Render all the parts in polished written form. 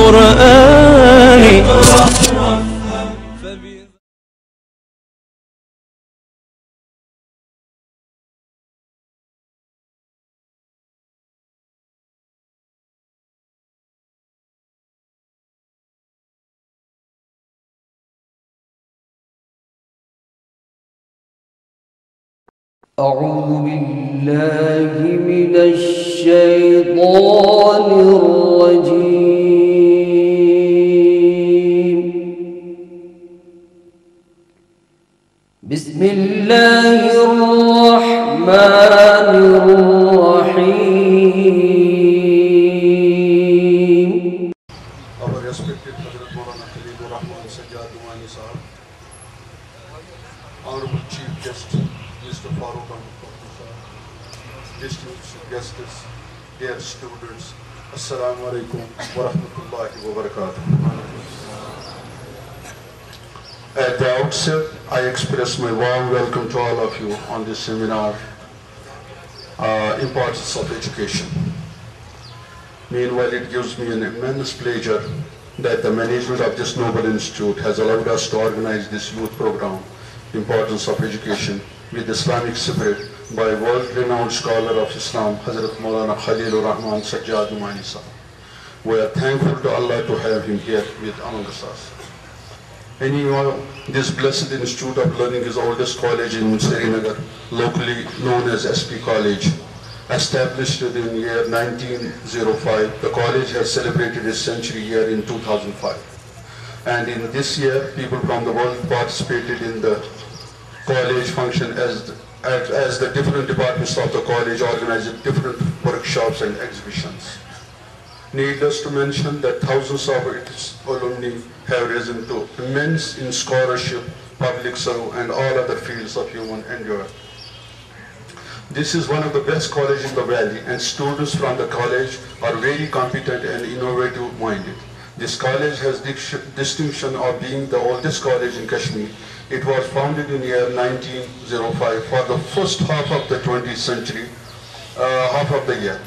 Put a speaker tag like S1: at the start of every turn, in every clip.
S1: القرآن.
S2: أعوذ بالله من الشيطان الرجيم. بسم الله الرحمن الرحيم.
S3: Our respected Hazrat Maulana Khalilur Rahman Sajjad Numani Sahab, Honorable Chief Guest Mr. Farooq Ahmed Sahab, distinguished guests, dear students, Assalamu alaikum wa rahmatullahi wa barakatuh. At the outset, I express my warm welcome to all of you on this seminar, Importance of Education. Meanwhile, it gives me an immense pleasure that the management of this noble institute has allowed us to organize this youth program, Importance of Education, with Islamic spirit by world-renowned scholar of Islam, Hazrat Maulana Khalilur Rahman Sajjad Numani Sahab. We are thankful to Allah to have him here with among us. Anyhow, this blessed institute of learning is the oldest college in Srinagar, locally known as SP College. Established in the year 1905, the college has celebrated its century year in 2005. And in this year, people from the world participated in the college function as the different departments of the college organized different workshops and exhibitions. Needless to mention that thousands of its alumni have risen to immense in scholarship, public service, and all other fields of human endeavor. This is one of the best colleges in the valley, and students from the college are very competent and innovative minded. This college has distinction of being the oldest college in Kashmir. It was founded in the year 1905 for the first half of the 20th century, half of the year.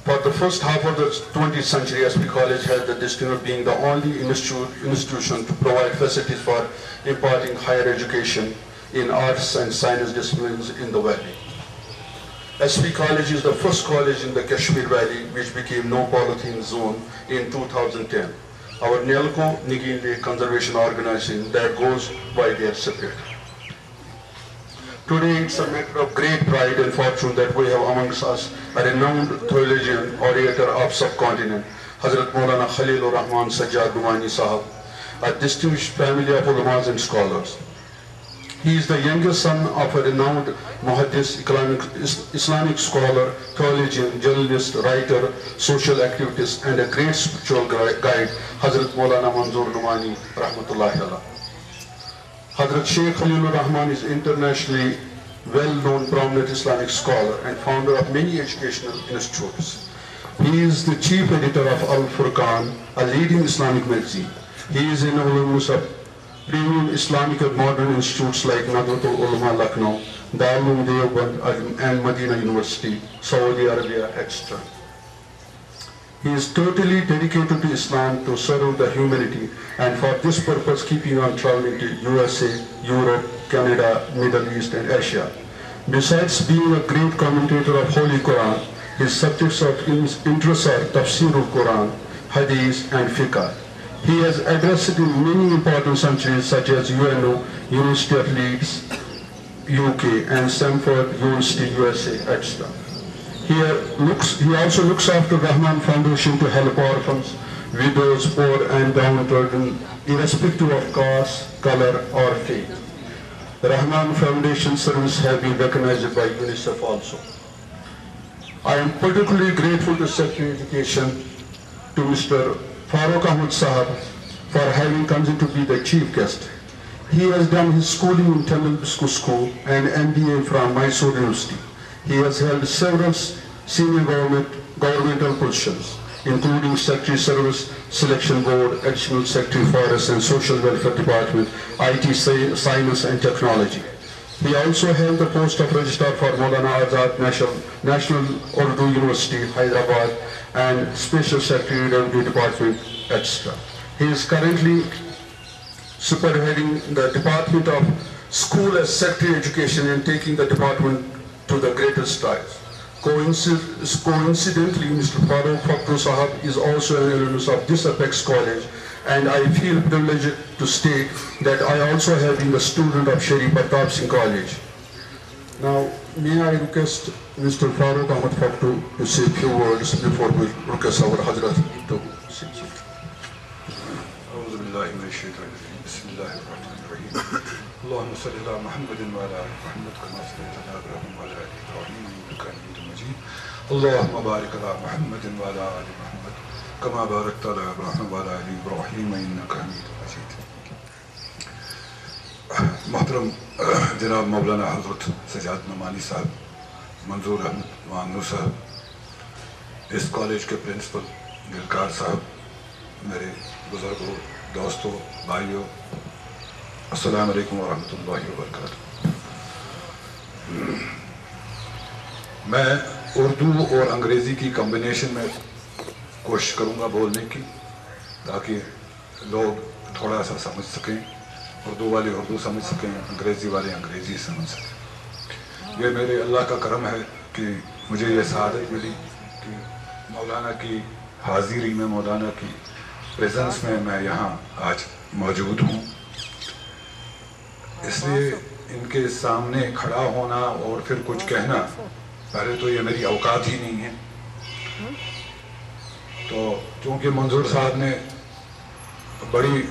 S3: For the first half of the 20th century, SP College had the distinction of being the only institution to provide facilities for imparting higher education in arts and science disciplines in the valley. SP College is the first college in the Kashmir Valley which became no polythene zone in 2010. Our NELCO, Nigin Lake Conservation Organization, that goes by their spirit. Today it's a matter of great pride and fortune that we have amongst us a renowned theologian, orator of subcontinent, Hazrat Maulana Khalilur Rahman Sajjad Numani Sahab, a distinguished family of ulamas and scholars. He is the youngest son of a renowned muhaddis, Islamic scholar, theologian, journalist, writer, social activist, and a great spiritual guide, Hazrat Maulana Manzoor Numani Rahmatullahi Allah. Hazrat Sheikh Khalilur Rahman is internationally well-known prominent Islamic scholar and founder of many educational institutes. He is the chief editor of Al-Furqan, a leading Islamic magazine. He is an alumnus of premium Islamic and modern institutes like Nahdlatul Ulama Lucknow, Darul Uloom Deoband, and Medina University, Saudi Arabia, etc. He is totally dedicated to Islam to serve the humanity, and for this purpose keeping on traveling to USA, Europe, Canada, Middle East, and Asia. Besides being a great commentator of Holy Quran, his subjects of interest are Tafsirul Quran, Hadith, and Fiqh. He has addressed in many important centuries such as UNO, University of Leeds, UK, and Stanford University, USA, etc. He also looks after Rahman Foundation to help orphans, widows, poor, and downtrodden, irrespective of caste, color, or faith. The Rahman Foundation service have been recognized by UNICEF also. I am particularly grateful to Secretary of Education, to Mr. Farooq Ahmed Sahab, for having come in to be the chief guest. He has done his schooling in Tamil Biscuit School and MBA from Mysore University. He has held several senior governmental positions, including Secretary Service, Selection Board, Additional Secretary Forest and Social Welfare Department, IT Science and Technology. He also held the post of Registrar for Maulana Azad National Urdu University, Hyderabad, and Special Secretary Revenue Department, etc. He is currently superheading the Department of School as Secretary Education and taking the department to the greatest strides. Coincidentally, Mr. Farooq Fakhru Sahab is also an alumnus of this Apex College, and I feel privileged to state that I also have been the student of Shri Pratap Singh College. Now, may I request Mr. Farooq Ahmad Fakhru to say a few words before we request our Hazrat to say.
S1: اللهم صل على محمد وعلى آل محمد كما صليت على إبراهيم وعلى آل إبراهيم إنك حميد مجيد اللهم بارك على محمد وعلى آل محمد كما باركت على إبراهيم وعلى آل إبراهيم إنك حميد مجيد. محترم جناب مولانا حضرت سجاد نعمانی صاحب، منظور احمد مانو صاحب، اس کالج کے پرنسپل گلکار صاحب، میرے بزرگوں، دوستوں، بھائیوں، السلام علیکم ورحمۃ اللہ وبرکاتہ. میں اردو اور انگریزی کی کمبینیشن میں کوشش کروں گا بولنے کی، تاکہ لوگ تھوڑا سا سمجھ سکیں، اردو والے اردو سمجھ سکیں، انگریزی والے انگریزی سمجھ سکیں. یہ میرے اللہ کا کرم ہے کہ مجھے یہ سعادت ملی کہ مولانا کی حاضری میں، مولانا کی پریزنس میں یہاں آج موجود ہوں. اس لیے ان کے سامنے کھڑا ہونا اور پھر کچھ کہنا، پہلے تو یہ میری اوقات ہی نہیں ہے. تو چونکہ منظور صاحب نے بڑی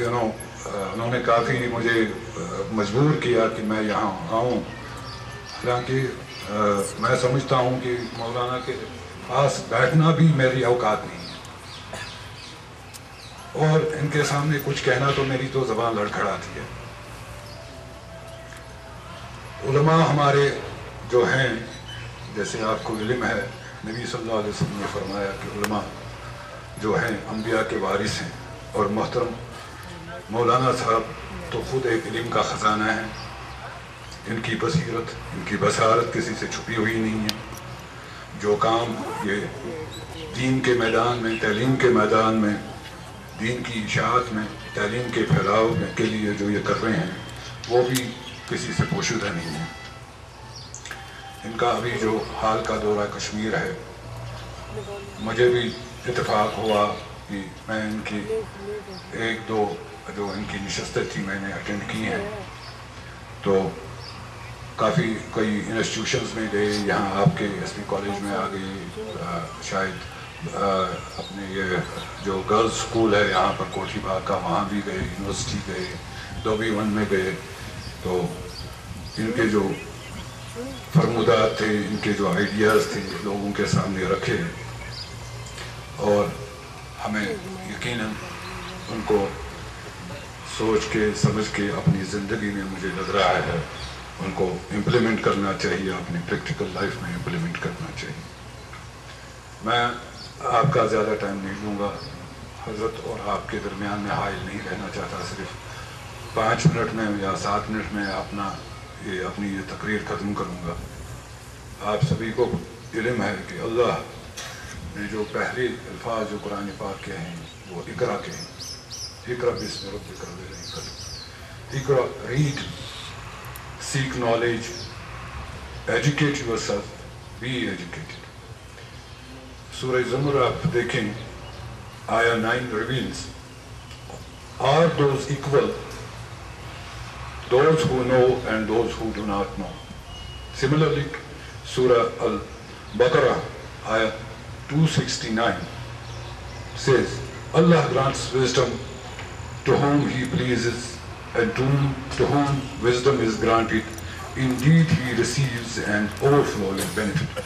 S1: انہوں نے کافی مجھے مجبور کیا کہ میں یہاں آؤں، حالانکہ میں سمجھتا ہوں کہ مولانا کے پاس بیٹھنا بھی میری اوقات نہیں ہے، اور ان کے سامنے کچھ کہنا تو میری تو زبان لڑکھڑاتی ہے. علماء ہمارے جو ہیں، جیسے آپ کو علم ہے، نبی صلی اللہ علیہ وسلم نے فرمایا کہ علماء جو ہیں انبیاء کے وارث ہیں، اور محترم مولانا صاحب تو خود ایک علم کا خزانہ ہے. ان کی بصیرت، ان کی بصارت کسی سے چھپی ہوئی نہیں ہے. جو کام یہ دین کے میدان میں، تعلیم کے میدان میں، دین کی اشاعت میں، تعلیم کے پھیلاؤ کے لیے جو یہ کر رہے ہیں، وہ بھی کسی سے پوشیدہ نہیں ہے. ان کا ابھی جو حال کا دورہ کشمیر ہے، مجھے بھی اتفاق ہوا کہ میں ان کی ایک دو جو ان کی نشستیں تھی میں نے اٹینڈ کی ہیں. تو کافی کئی انسٹیٹیوشنز میں گئے، یہاں آپ کے ایس پی کالج میں آ گئی، شاید اپنے یہ جو گرلز سکول ہے یہاں پر کوٹھی باغ کا، وہاں بھی گئے، یونیورسٹی گئے، 2B1 میں گئے. تو ان کے جو فرمودات تھے، ان کے جو آئیڈیاز تھے، لوگوں کے سامنے رکھے، اور ہمیں یقیناً ان کو سوچ کے سمجھ کے اپنی زندگی میں مجھے لگ رہا ہے ان کو امپلیمنٹ کرنا چاہیے، اپنی پریکٹیکل لائف میں امپلیمنٹ کرنا چاہیے. میں آپ کا زیادہ ٹائم نہیں لوں گا حضرت، اور آپ کے درمیان میں حائل نہیں رہنا چاہتا. صرف 5 منٹ میں یا 7 منٹ میں اپنی یہ تقریر ختم کروں گا. آپ سبھی کو علم ہے کہ اللہ نے جو پہلے الفاظ جو قرآن پاک کے ہیں وہ اقرا کے ہیں. اقرا بسم ربک الذی خلق. اقرا، red, seek knowledge, educate yourself, be educated. Surah Zumar آپ دیکھیں، آیہ 9 reveals, are those equal, those who know and those who do not know. Similarly, Surah Al-Baqarah, ayah 269 says, Allah grants wisdom to whom He pleases, and to whom wisdom is granted, indeed He receives an overflowing benefit.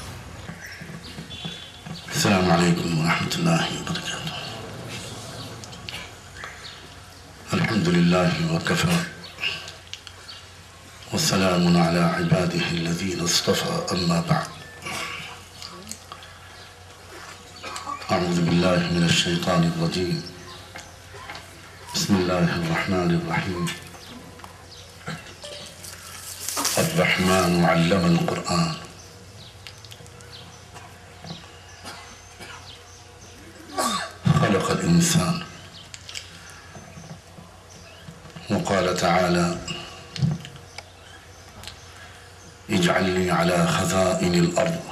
S4: السلام عليكم ورحمة الله وبركاته. الحمد لله وكفى، والسلام على عباده الذين اصطفى، أما بعد. أعوذ بالله من الشيطان الرجيم. بسم الله الرحمن الرحيم. الرحمن علم القرآن خلق الإنسان وقال تعالى اجعلني على خزائن الأرض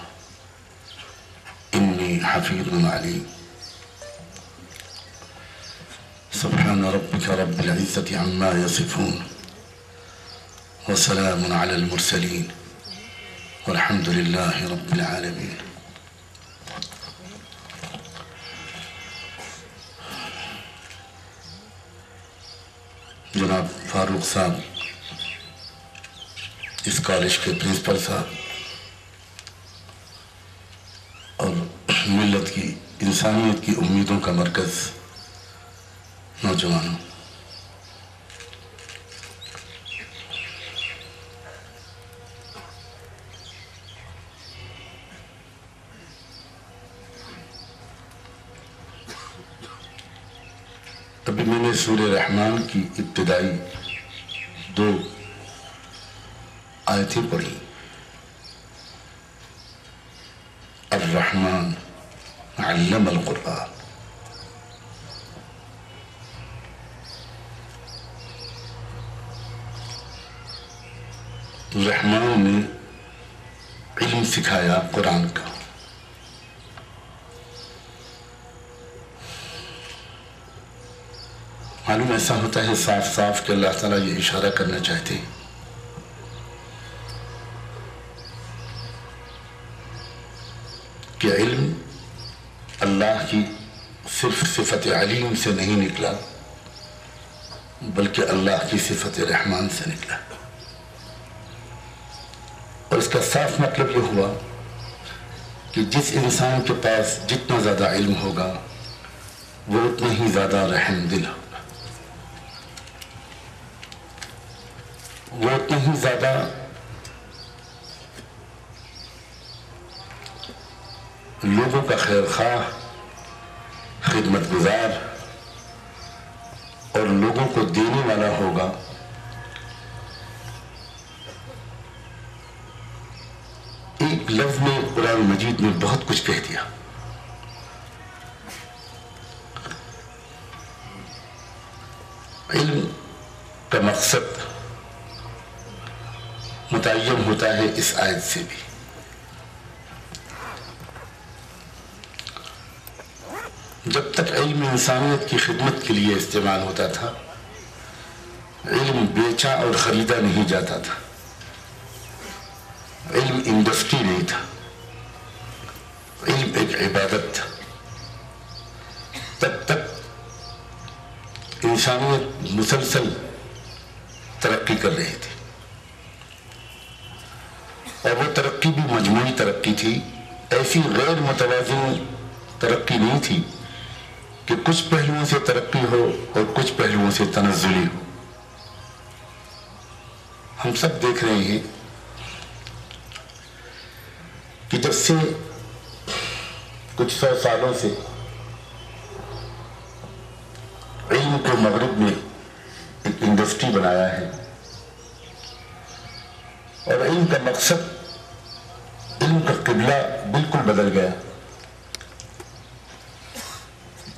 S4: إني حفيظ عليم سبحان ربك رب العزة عما يصفون وسلام على المرسلين والحمد لله رب العالمين. جناب فاروق صاحب اس کالج کے پرنسپل صاحب اور ملت کی انسانیت کی امیدوں کا مرکز نوجوانوں، ابھی میں نے سورہ رحمان کی ابتدائی 2 آیتیں پڑھی. الرحمن علم القرآن. رحمان نے علم سکھایا قرآن کا. معلوم ایسا ہوتا ہے صاف صاف کہ اللہ تعالیٰ یہ اشارہ کرنا چاہتے ہیں کہ علم اللہ کی صرف صفت علیم سے نہیں نکلا بلکہ اللہ کی صفت رحمان سے نکلا. اور اس کا صاف مطلب یہ ہوا کہ جس انسان کے پاس جتنا زیادہ علم ہوگا وہ اتنا ہی زیادہ رحم دل ہوگا، وہ اتنا ہی زیادہ لوگوں کا خیر خواہ، خدمت گزار اور لوگوں کو دینے والا ہوگا. ایک لفظ میں قرآن مجید نے بہت کچھ کہہ دیا. علم کا مقصد متعین ہوتا ہے اس آیت سے بھی. جب تک علم انسانیت کی خدمت کے لیے استعمال ہوتا تھا، علم بیچا اور خریدا نہیں جاتا تھا، علم انڈسٹری نہیں تھا، علم ایک عبادت تھا. تب تک انسانیت مسلسل ترقی کر رہی تھی، اور وہ ترقی بھی مجموعی ترقی تھی. ایسی غیر متوازن ترقی نہیں تھی کہ کچھ پہلوؤں سے ترقی ہو اور کچھ پہلوؤں سے تنزلی ہو. ہم سب دیکھ رہے ہیں کہ جب سے کچھ 100 سالوں سے علم کو مغرب میں ایک انڈسٹری بنایا ہے، اور علم کا مقصد، علم کا قبلہ بالکل بدل گیا.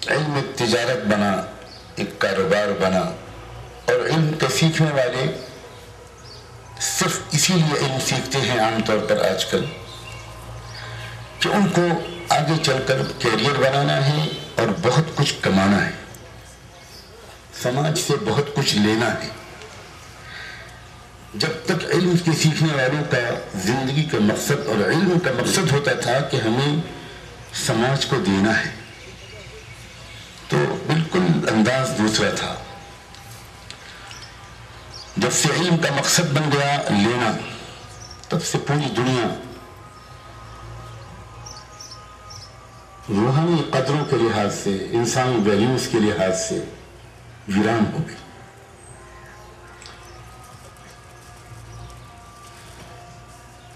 S4: علم ایک تجارت بنا، ایک کاروبار بنا، اور علم کے سیکھنے والے صرف اسی لیے علم سیکھتے ہیں عام طور پر آج کل کہ ان کو آگے چل کر کیریئر بنانا ہے اور بہت کچھ کمانا ہے، سماج سے بہت کچھ لینا ہے. جب تک علم کے سیکھنے والوں کا زندگی کا مقصد اور علم کا مقصد ہوتا تھا کہ ہمیں سماج کو دینا ہے، تو بالکل انداز دوسرا تھا. جب سے علم کا مقصد بن گیا لینا، تب سے پوری دنیا روحانی قدروں کے لحاظ سے، انسانی ویلیوز کے لحاظ سے ویران ہو گئی.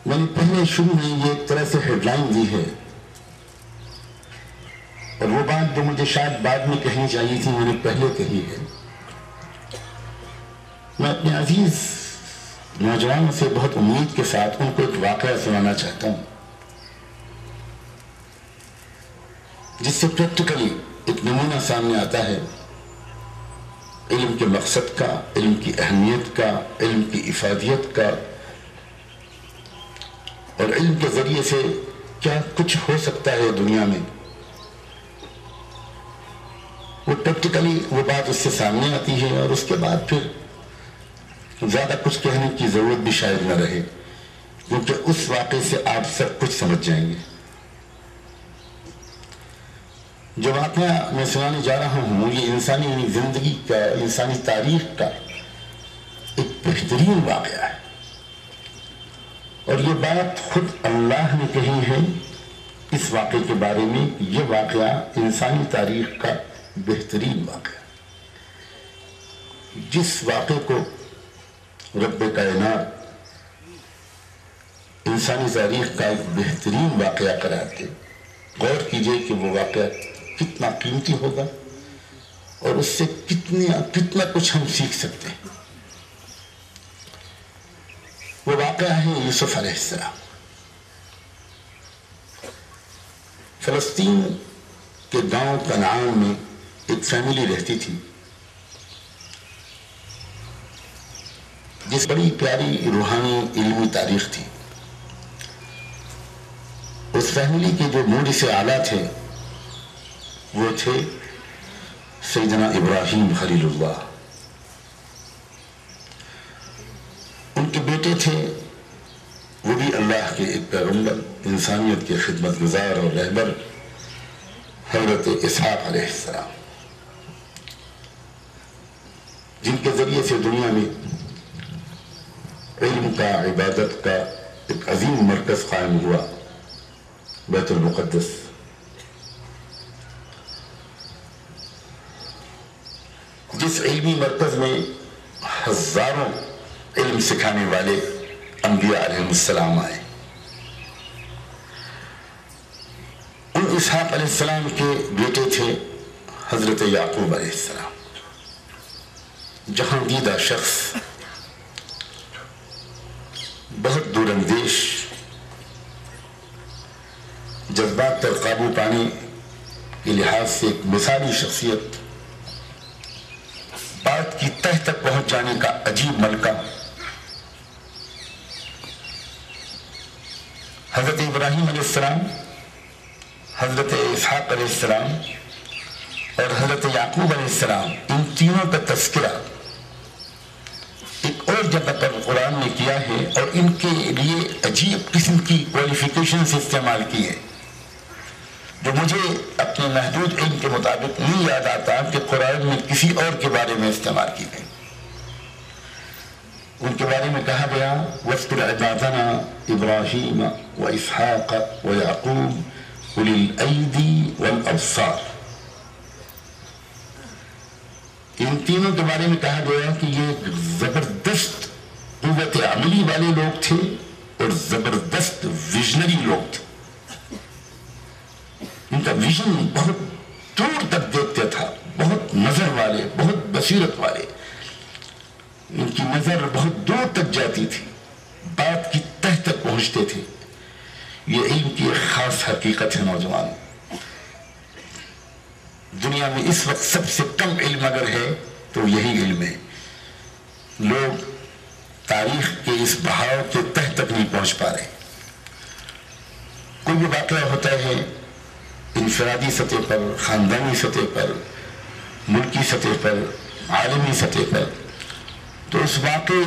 S4: میں نے پہلے شروع میں یہ ایک طرح سے ہیڈ لائن دی ہے، اور وہ بات جو مجھے شاید بعد میں کہنی چاہیے تھی میں نے پہلے کہی ہے. میں اپنے عزیز نوجوانوں سے بہت امید کے ساتھ ان کو ایک واقعہ سنانا چاہتا ہوں جس سے پریکٹیکلی ایک نمونہ سامنے آتا ہے علم کے مقصد کا، علم کی اہمیت کا، علم کی افادیت کا، اور علم کے ذریعے سے کیا کچھ ہو سکتا ہے دنیا میں۔ وہ پریکٹیکلی وہ بات اس سے سامنے آتی ہے، اور اس کے بعد پھر زیادہ کچھ کہنے کی ضرورت بھی شاید نہ رہے، کیونکہ اس واقعے سے آپ سب کچھ سمجھ جائیں گے۔ جو واقعہ میں سنانے جا رہا ہوں یہ انسانی زندگی کا، انسانی تاریخ کا ایک بہترین واقعہ ہے، اور یہ بات خود اللہ نے کہی ہے اس واقعے کے بارے میں۔ یہ واقعہ انسانی تاریخ کا بہترین واقعہ، جس واقعے کو رب کائنات انسانی تاریخ کا ایک بہترین واقعہ قرار دے۔ غور کیجئے کہ وہ واقعہ کتنا قیمتی ہوگا اور اس سے کتنا کچھ ہم سیکھ سکتے ہیں۔ وہ واقعہ ہے یوسف علیہ السلام۔ فلسطین کے گاؤں کنعان میں ایک فیملی رہتی تھی جس بڑی پیاری روحانی علمی تاریخ تھی۔ اس فیملی کے جو مورث اعلیٰ تھے وہ تھے سیدنا ابراہیم خلیل اللہ۔ ان کے بیٹے تھے وہ بھی اللہ کے ایک پیغمبر، انسانیت کے خدمت گزار اور رہبر، حضرت اسحاق علیہ السلام، جن کے ذریعے سے دنیا میں علم کا، عبادت کا ایک عظیم مرکز قائم ہوا، بیت المقدس۔ جس علمی مرکز میں ہزاروں علم سکھانے والے انبیاء علیہ السلام آئے۔ ان اسحاق علیہ السلام کے بیٹے تھے حضرت یعقوب علیہ السلام، جہاں دیدہ شخص، بہت دور اندیش، جذبات پر قابو پانے کے لحاظ سے ایک مثالی شخصیت، بات کی تہ تک پہنچ جانے کا عجیب ملکہ، حضرت ابراہیم علیہ السلام، حضرت اسحاق علیہ السلام اور حضرت یعقوب علیہ السلام، ان تینوں کا تذکرہ ایک اور جگہ پر قرآن نے کیا ہے، اور ان کے لیے عجیب قسم کی کوالیفیکیشنز استعمال کی ہے جو مجھے اپنے محدود علم کے مطابق نہیں یاد آتا کہ قرآن میں کسی اور کے بارے میں استعمال کی گئی۔ ان کے بارے میں کہا گیا وَاذْكُرْ عِبَادَنَا إِبْرَاهِيمَ وَإِسْحَاقَ وَيَعْقُوبَ أُولِي الْأَيْدِي وَالْأَبْصَارِ۔ ان تینوں کے بارے میں کہا گیا کہ یہ زبردست قوت عملی والے لوگ تھے اور زبردست ویژنری لوگ تھے۔ ان کا ویژن بہت دور تک دیکھتا تھا، بہت نظر والے، بہت بصیرت والے، ان کی نظر بہت دور تک جاتی تھی، بات کی تہ تک پہنچتے تھے۔ یہ علم کی ایک خاص حقیقت ہے نوجوان۔ دنیا میں اس وقت سب سے کم علم اگر ہے تو یہی علم ہے۔ لوگ تاریخ کے اس بہاؤ کے تہ تک نہیں پہنچ پا رہے۔ کوئی بھی واقعہ ہوتا ہے انفرادی سطح پر، خاندانی سطح پر، ملکی سطح پر، عالمی سطح پر، تو اس واقعے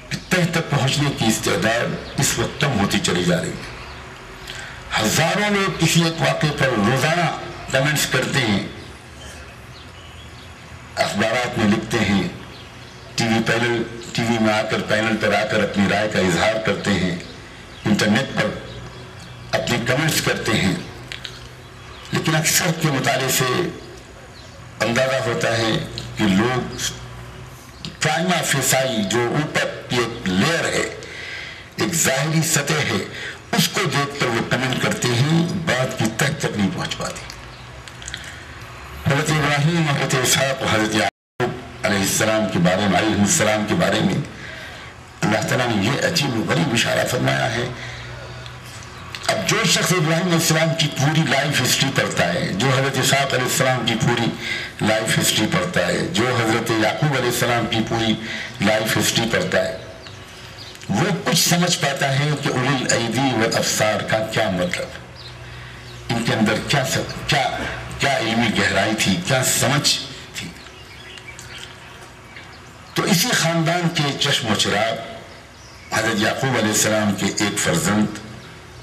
S4: کی تہ تک پہنچنے کی استعداد اس وقت کم ہوتی چلی جا رہی ہے۔ ہزاروں لوگ کسی ایک واقعے پر روزانہ کمنٹس کرتے ہیں، اخبارات میں لکھتے ہیں، ٹی وی میں آ کر، پینل پر آ کر اپنی رائے کا اظہار کرتے ہیں، انٹرنیٹ پر اپنے کمنٹس کرتے ہیں، لیکن اکثر کے مطالعے سے اندازہ ہوتا ہے کہ لوگ پرائما فیسائی، جو اوپر کی ایک لیئر ہے، ایک ظاہری سطح ہے، اس کو دیکھ کر وہ کمنٹ کرتے ہیں، بات کی تہ تک نہیں پہنچ پاتی۔ حضرت ابراہیم، حضرت اسحاق، حضرت یعقوب علیہ السلام کے بارے میں اللہ تعالیٰ نے یہ عجیب و غریب اشارہ فرمایا ہے. اب جو شخص ابراہیم علیہ السلام کی پوری لائف ہسٹری پڑھتا ہے, جو حضرت اسحاق علیہ السلام کی پوری لائف ہسٹری پڑھتا ہے, جو حضرت یعقوب علیہ السلام کی پوری لائف ہسٹری پڑھتا ہے, وہ کچھ سمجھ پاتا ہے کہ اولی الایدی والابصار کا کیا مطلب, ان کے اندر کیا علمی گہرائی تھی, کیا سمجھ تھی. تو اسی خاندان کے چشم و چراغ حضرت یعقوب علیہ السلام کے ایک فرزند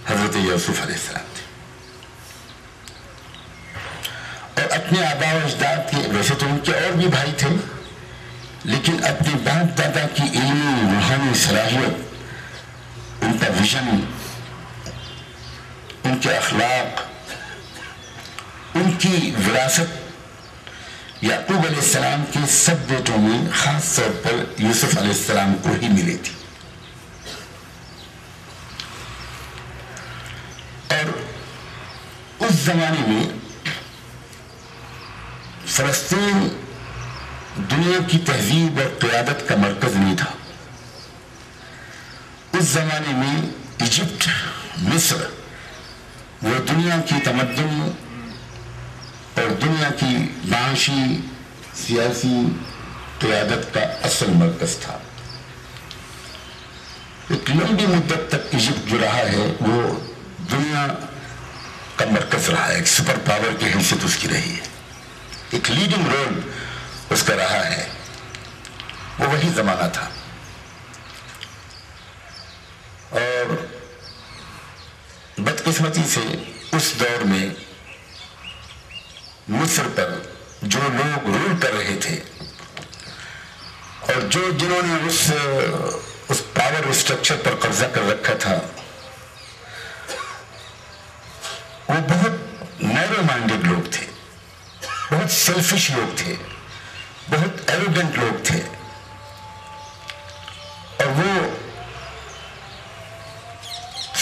S4: حضرت یوسف علیہ السلام تھے. اور اپنے آباء و اجداد کے, ویسے تو ان کے اور بھی بھائی تھے, لیکن اپنے باپ دادا کی علمی روحانی صلاحیت, ان کا ویژن, ان کے اخلاق, ان کی وراثت یعقوب علیہ السلام کے سب بیٹوں میں خاص طور پر یوسف علیہ السلام کو ہی ملی تھی. اور اس زمانے میں فلسطین دنیا کی تہذیب اور قیادت کا مرکز نہیں تھا. اس زمانے میں ایجپٹ, مصر, وہ دنیا کی تمدن اور دنیا کی معاشی سیاسی قیادت کا اصل مرکز تھا. ایک لمبی مدت تک ایجپٹ جو رہا ہے وہ دنیا کا مرکز رہا ہے, ایک سپر پاور کی حیثیت اس کی رہی ہے, ایک لیڈنگ رول اس کا رہا ہے. وہ وہی زمانہ تھا. اور بدقسمتی سے اس دور میں مصر پر جو لوگ رول کر رہے تھے اور جنہوں نے اس پاور اسٹرکچر پر قبضہ کر رکھا تھا, وہ بہت نیرو مائنڈڈ لوگ تھے, بہت سیلفش لوگ تھے, بہت ایروگنٹ لوگ تھے. اور وہ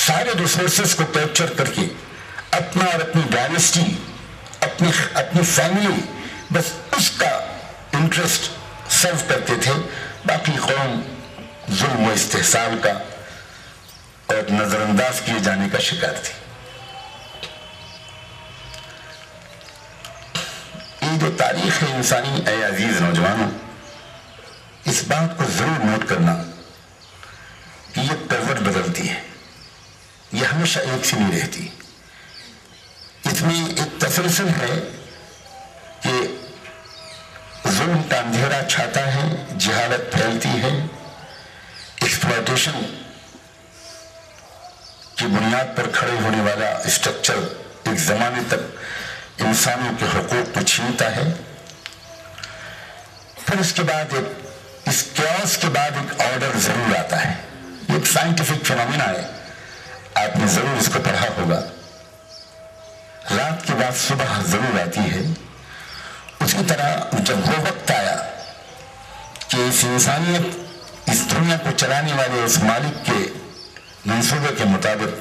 S4: سارے ریسورسز کو کیپچر کر کے اپنا اور اپنی ڈائنسٹی, اپنی فیملی, بس اس کا انٹرسٹ سرو کرتے تھے. باقی قوم ظلم و استحصال کا اور نظر انداز کیے جانے کا شکار تھی. یہ جو تاریخ ہے انسانی, اے عزیز نوجوانوں, اس بات کو ضرور نوٹ کرنا کہ یہ کروٹ بدلتی ہے, یہ ہمیشہ ایک سی نہیں رہتی. اس میں ایک تسلسل ہے کہ ظلم کا اندھیرا چھاتا ہے, جہالت پھیلتی ہے, ایکسپلائٹیشن کی بنیاد پر کھڑے ہونے والا اسٹرکچر ایک زمانے تک انسانوں کے حقوق کو چھینتا ہے. پھر اس کے بعد اس کیوس کے بعد ایک آرڈر ضرور آتا ہے. یہ ایک سائنٹیفک فینومینا ہے, آپ نے ضرور اس کو پڑھا ہوگا. رات کے بعد صبح ضرور آتی ہے. اسی طرح جب وہ وقت آیا کہ اس انسانیت, اس دنیا کو چلانے والے اس مالک کے منصوبے کے مطابق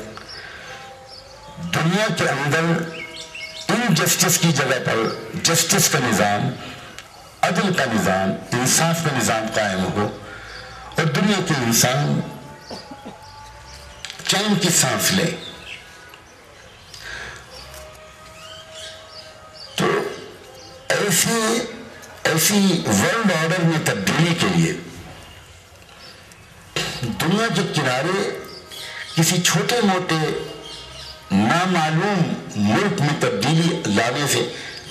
S4: دنیا کے اندر انجسٹس کی جگہ پر جسٹس کا نظام, عدل کا نظام, انصاف کا نظام قائم ہو اور دنیا کے انسان چین کی سانس لے. تو ایسی ورلڈ آرڈر میں تبدیلی کے لیے دنیا کے کنارے کسی چھوٹے موٹے نامعلوم ملک میں تبدیلی لانے سے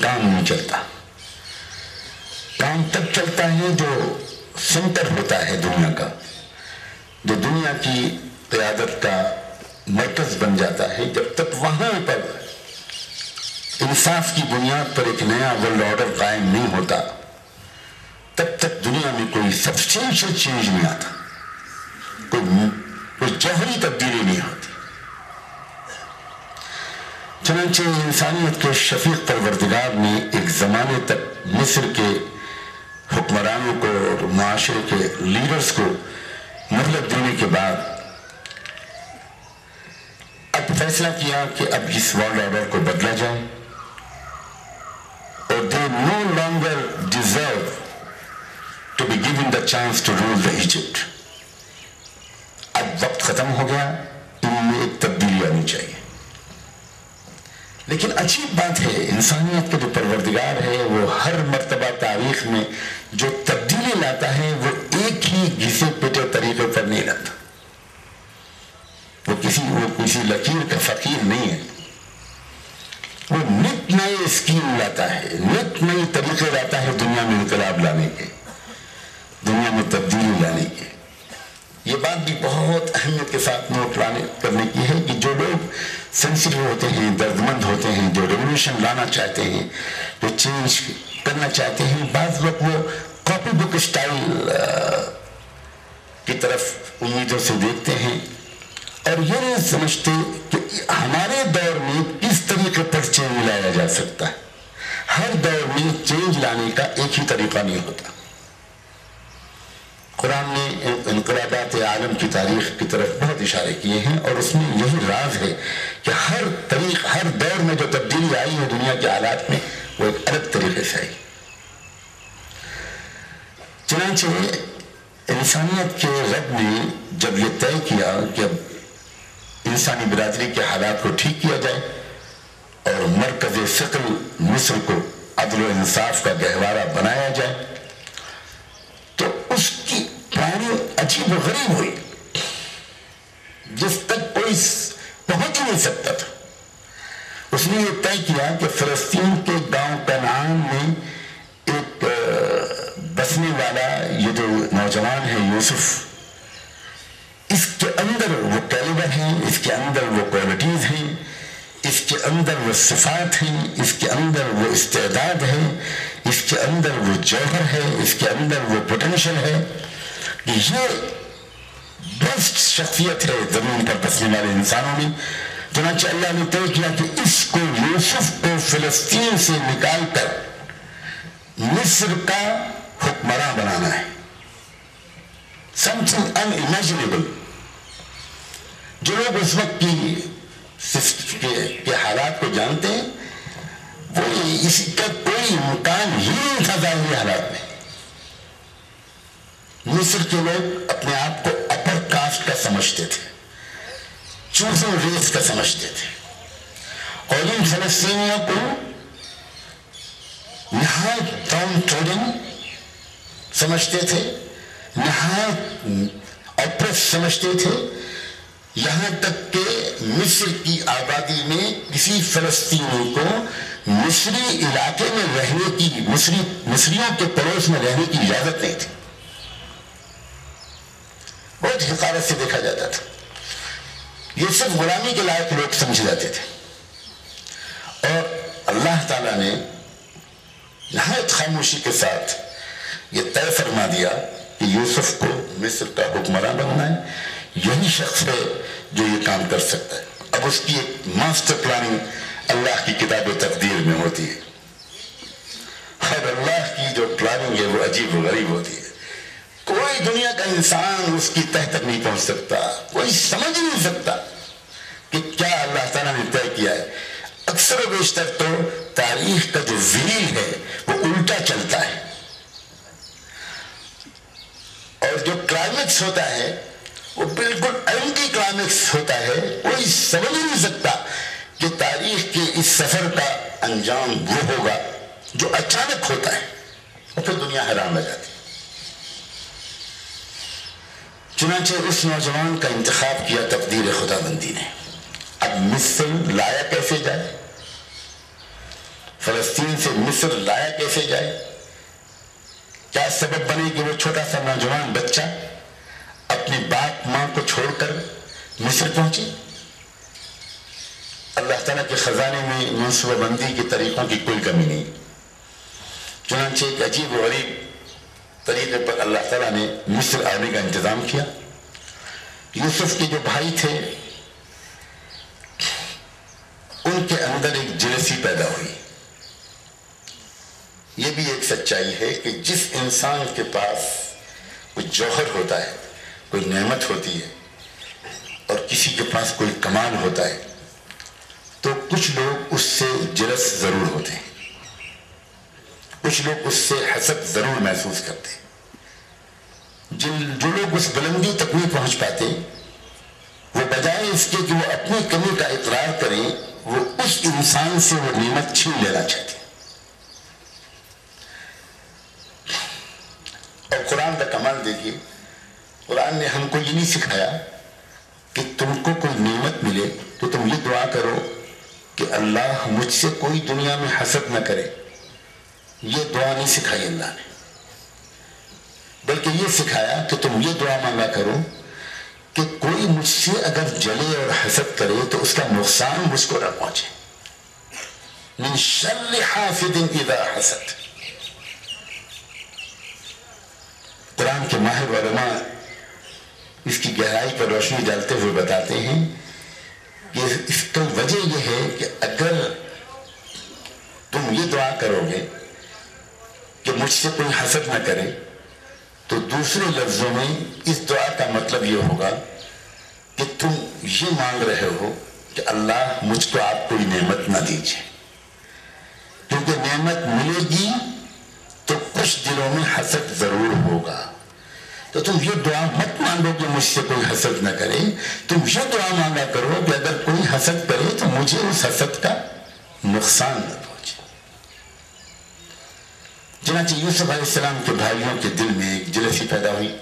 S4: کام نہیں چلتا. کام تب چلتا ہے جو سینٹر ہوتا ہے دنیا کا, جو دنیا کی قیادت کا مرکز بن جاتا ہے. جب تک وہاں پر انصاف کی بنیاد پر ایک نیا ورلڈ آرڈر قائم نہیں ہوتا, تب تک دنیا میں کوئی سبسٹینشل چینج نہیں آتا, کوئی جوہری تبدیلی نہیں ہوتی. چنانچہ انسانیت کے شفیق پروردگار نے ایک زمانے تک مصر کے حکمرانوں کو اور معاشرے کے لیڈرز کو مہلت دینے کے بعد اب فیصلہ کیا کہ اب اس ورلڈ آرڈر کو بدلا جائے, اور they no longer deserve to be given the chance to rule the Egypt. وقت ختم ہو گیا، ان میں ایک تبدیلی آنی چاہیے۔ لیکن عجیب بات ہے، انسانیت کا جو پروردگار ہے وہ ہر مرتبہ تاریخ میں جو تبدیلی لاتا ہے وہ ایک ہی گھسے پیٹے طریقے پر نہیں لاتا۔ وہ کسی لکیر کا فقیر نہیں ہے، وہ نت نئے اسکیم لاتا ہے، نت نئے طریقے لاتا ہے دنیا میں انقلاب لانے کے، دنیا میں تبدیلی لانے کے۔ یہ بات بھی بہت اہمیت کے ساتھ نوٹ کرنے کی ہے کہ جو لوگ سینسیٹیو ہوتے ہیں، درد مند ہوتے ہیں، جو ریولیوشن لانا چاہتے ہیں، جو چینج کرنا چاہتے ہیں، بعض لوگ وہ کاپی بک اسٹائل کی طرف امیدوں سے دیکھتے ہیں اور یہ نہیں سمجھتے کہ ہمارے دور میں کس طریقے پر چینج لایا جا سکتا ہے۔ ہر دور میں چینج لانے کا ایک ہی طریقہ نہیں ہوتا۔ قرآن نے انقلابات عالم کی تاریخ کی طرف بہت اشارے کیے ہیں اور اس میں یہی راز ہے کہ ہر دور میں جو تبدیلی آئی ہے دنیا کے حالات میں وہ ایک الگ طریقے سے آئی۔ چنانچہ انسانیت کے رب نے جب یہ طے کیا کہ اب انسانی برادری کے حالات کو ٹھیک کیا جائے اور مرکز ثقل مصر کو عدل و انصاف کا گہوارہ بنایا جائے، تو اس کی پلاننگ عجیب و غریب ہوئی جس تک کوئی پہنچ نہیں سکتا تھا۔ اس نے یہ طے کیا کہ فلسطین کے گاؤں کنعان میں ایک بسنے والا یہ جو نوجوان ہے یوسف، اس کے اندر وہ کیلیبر ہیں، اس کے اندر وہ کوالٹیز ہیں، اس کے اندر وہ صفات ہیں، اس کے اندر وہ استعداد ہے، اس کے اندر وہ جوہر ہے، اس کے اندر وہ پوٹینشل ہے کہ یہ بیسٹ شخصیت ہے زمین پر بسنے والے انسانوں میں۔ چنانچہ اللہ نے طے کیا کہ اس کو یوسف کو فلسطین سے نکال کر مصر کا حکمراں بنانا ہے۔ something unimaginable۔ جو لوگ اس وقت کے حالات کو جانتے ہیں وہ اس کا کوئی امکان ہی نہیں تھا ظاہری حالات میں۔ مصر کے لوگ اپنے آپ کو اپر کاسٹ کا سمجھتے تھے، چوزن ریس کا سمجھتے تھے، اور ان فلسطینیوں کو نہایت ڈاؤن ٹروڈن سمجھتے تھے، نہایت اپریس سمجھتے تھے، یہاں تک کہ مصر کی آبادی میں کسی فلسطینی کو مصری علاقے میں رہنے کی، مصریوں کے پڑوس میں رہنے کی اجازت نہیں تھی، بہت حقارت سے دیکھا جاتا تھا۔ یہ صرف غلامی کے لائق لوگ سمجھے جاتے تھے، اور اللہ تعالیٰ نے نہایت خاموشی کے ساتھ یہ طے فرما دیا کہ یوسف کو مصر کا حکمراں بننا ہے، یہی شخص ہے جو یہ کام کر سکتا ہے۔ اب اس کی ایک ماسٹر پلاننگ اللہ کی کتاب تقدیر میں ہوتی ہے، اور اللہ کی جو پلاننگ ہے وہ عجیب و غریب ہوتی ہے۔ کوئی دنیا کا انسان اس کی تہ تک نہیں پہنچ سکتا، کوئی سمجھ نہیں سکتا کہ کیا اللہ تعالیٰ نے طے کیا ہے۔ اکثر و بیشتر تو تاریخ کا جو ویل ہے وہ الٹا چلتا ہے، اور جو کلائمیکس ہوتا ہے وہ بالکل اینٹی کلائمیکس ہوتا ہے۔ کوئی سمجھ نہیں سکتا کہ تاریخ کے اس سفر کا انجام وہ ہوگا جو اچانک ہوتا ہے، اور پھر دنیا حیران رہ جاتی ہے۔ چنانچہ اس نوجوان کا انتخاب کیا تقدیر خدا بندی نے۔ اب مصر لایا کیسے جائے، فلسطین سے مصر لایا کیسے جائے، کیا سبب بنے کہ وہ چھوٹا سا نوجوان بچہ اپنی باپ ماں کو چھوڑ کر مصر پہنچے؟ اللہ تعالیٰ کے خزانے میں منصوبہ بندی کے طریقوں کی کوئی کمی نہیں۔ چنانچہ ایک عجیب و غریب طریقے پر اللہ تعالیٰ نے مصر آنے کا انتظام کیا۔ یوسف کے جو بھائی تھے ان کے اندر ایک جلسی پیدا ہوئی۔ یہ بھی ایک سچائی ہے کہ جس انسان کے پاس کوئی جوہر ہوتا ہے، کوئی نعمت ہوتی ہے، اور کسی کے پاس کوئی کمال ہوتا ہے، تو کچھ لوگ اس سے جلس ضرور ہوتے ہیں، کچھ لوگ اس سے حسد ضرور محسوس کرتے ہیں۔ جو لوگ اس بلندی تک نہیں پہنچ پاتے بجائے اس کے کہ وہ اپنی کمی کا اقرار کریں وہ اس انسان سے وہ نعمت چھین لینا چاہتے ہیں. اور قرآن کا کمال دیکھیے, قرآن نے ہم کو یہ نہیں سکھایا کہ تم کو کوئی نعمت ملے تو تم یہ دعا کرو کہ اللہ مجھ سے کوئی دنیا میں حسد نہ کرے. یہ دعا نہیں سکھائی اللہ نے, بلکہ یہ سکھایا کہ تم یہ دعا مانگا کرو کہ کوئی مجھ سے اگر جلے اور حسد کرے تو اس کا نقصان مجھ کو نہ پہنچے. من شر حاسد اذا حسد. قرآن کے ماہر علماء اس کی گہرائی پر روشنی ڈالتے ہوئے بتاتے ہیں کہ اس کی وجہ یہ ہے کہ اگر تم یہ دعا کرو گے کہ مجھ سے کوئی حسد نہ کرے تو دوسرے لفظوں میں اس دعا کا مطلب یہ ہوگا کہ تم یہ مانگ رہے ہو کہ اللہ مجھ کو آپ کوئی نعمت نہ دیجیے, کیونکہ نعمت ملے گی تو کچھ دلوں میں حسد ضرور ہوگا. تو تم یہ دعا مت مانگو کہ مجھ سے کوئی حسد نہ کرے, تم یہ دعا مانگا کرو کہ اگر کوئی حسد کرے تو مجھے اس حسد کا نقصان نہ پہنچے. چنانچہ یوسف علیہ السلام کے بھائیوں کے دل میں ایک جلسی پیدا ہوئی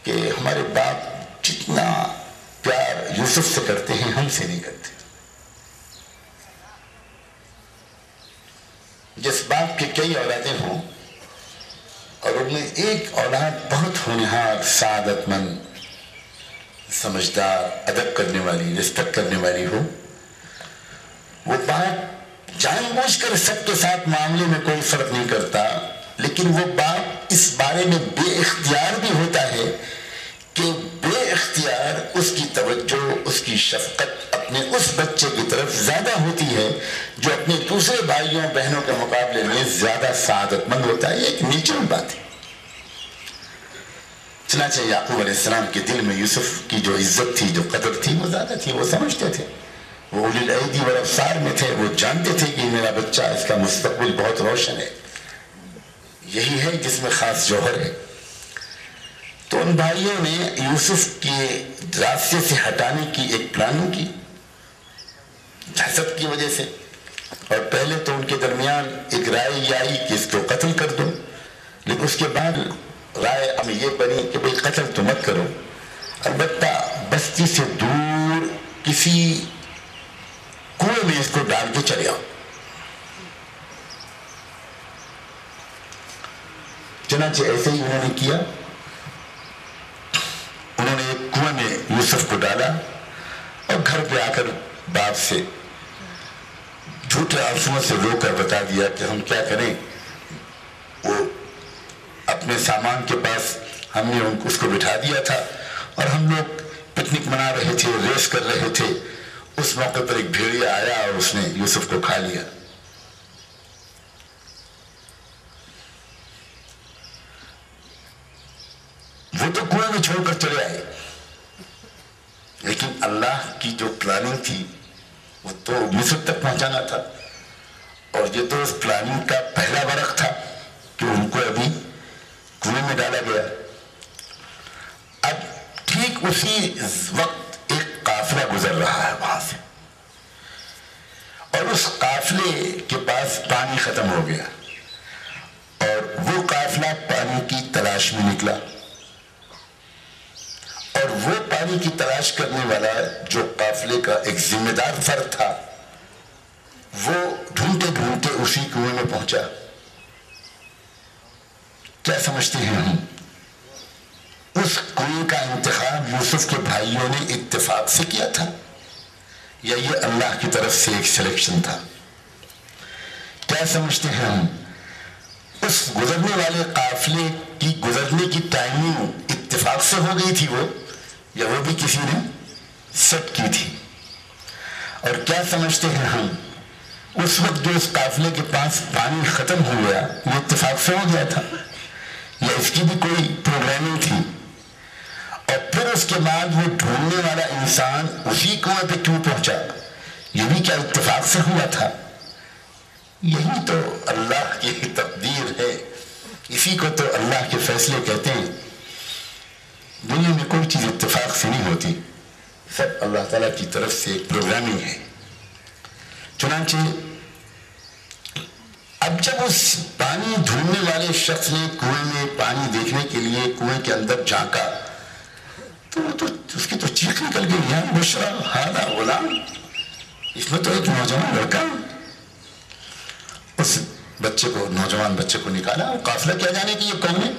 S4: کہ ہمارے باپ جتنا پیار یوسف سے کرتے ہیں ہم سے نہیں کرتے. جس باپ کے کئی اولادیں ہوں اور ان میں ایک اولاد بہت ہونہار, سعادت مند, سمجھدار, ادب کرنے والی, رسپیکٹ کرنے والی ہو, وہ باپ جان بوجھ کر سب کے ساتھ معاملے میں کوئی فرق نہیں کرتا, لیکن وہ باپ اس بارے میں بے اختیار بھی ہوتا ہے کہ بے اختیار اس کی توجہ, اس کی شفقت اپنے اس بچے کی طرف زیادہ ہوتی ہے جو اپنے دوسرے بھائیوں بہنوں کے مقابلے میں زیادہ سعادت مند ہوتا ہے. یہ ایک نیچرل بات ہے. چنانچہ یعقوب علیہ السلام کے دل میں یوسف کی جو عزت تھی, جو قدر تھی, وہ زیادہ تھی. وہ سمجھتے تھے, وہ اولی الایدی والابصار میں تھے, وہ جانتے تھے کہ میرا بچہ, اس کا مستقبل بہت روشن ہے, یہی ہے جس میں خاص جوہر ہے. تو ان بھائیوں نے یوسف کے راستے سے ہٹانے کی ایک پلاننگ کی حسد کی وجہ سے, اور پہلے تو ان کے درمیان ایک رائے یہ آئی کہ اس کو قتل کر دو, لیکن اس کے بعد رائے اب یہ بنی کہ بھئی قتل تو مت کرو, البتہ بستی سے دور کسی کنویں میں اس کو ڈال کے چلے آؤ. چنانچہ ایسے ہی انہوں نے کیا. انہوں نے ایک کنویں میں یوسف کو ڈالا اور گھر پہ آ کر باپ سے جھوٹے آنسوؤں سے رو کر بتا دیا کہ ہم کیا کریں. وہ اپنے سامان کے پاس ہم نے اس کو بٹھا دیا تھا اور ہم لوگ پکنک منا رہے تھے, ریس کر رہے تھے. اس موقع پر ایک بھیڑیا آیا اور اس نے یوسف کو کھا لیا. وہ تو کنویں میں چھوڑ کر چلے آئے, لیکن اللہ کی جو پلاننگ تھی وہ تو مصر تک پہنچانا تھا, اور یہ تو اس پلاننگ کا پہلا ورق تھا کہ ان کو ابھی کنویں میں ڈالا گیا. اب ٹھیک اسی وقت ایک قافلہ گزر رہا ہے وہاں سے, اور اس قافلے کے پاس پانی ختم ہو گیا, اور وہ قافلہ پانی کی تلاش میں نکلا. اور وہ پانی کی تلاش کرنے والا جو قافلے کا ایک ذمہ دار فرد تھا, وہ ڈھونڈتے ڈھونڈتے اسی کنویں میں پہنچا. کیا سمجھتے ہیں ہم؟ اس کنویں کا انتخاب یوسف کے بھائیوں نے اتفاق سے کیا تھا یا یہ اللہ کی طرف سے ایک سلیکشن تھا؟ کیا سمجھتے ہیں ہم؟ اس گزرنے والے قافلے کی گزرنے کی ٹائمنگ اتفاق سے ہو گئی تھی یا وہ بھی کسی نے سیٹ کی تھی؟ اور کیا سمجھتے ہیں ہم اس وقت جو اس قافلے کے پاس پانی ختم ہو گیا وہ اتفاق سے ہو گیا تھا یا اس کی بھی کوئی پروگرامنگ تھی؟ اور پھر اس کے بعد وہ ڈھونڈنے والا انسان اسی کنویں پہ کیوں پہنچا, یہ بھی کیا اتفاق سے ہوا تھا؟ یہی تو اللہ کی تقدیر ہے, اسی کو تو اللہ کے فیصلے کہتے ہیں. دنیا میں کوئی چیز اتفاق سے نہیں ہوتی, سب اللہ تعالیٰ کی طرف سے ایک پروگرامنگ ہے. چنانچہ اب جب اس پانی ڈھونڈنے والے شخص نے کنویں میں پانی دیکھنے کے لیے کنویں کے اندر جھانکا تو اس کی تو چیخ نکل گئی، یا بشرا ھذا غلام، اس میں تو ایک نوجوان لڑکا. اس بچے کو، نوجوان بچے کو نکالا اور قافلہ کیا جانے کہ یہ کون ہے.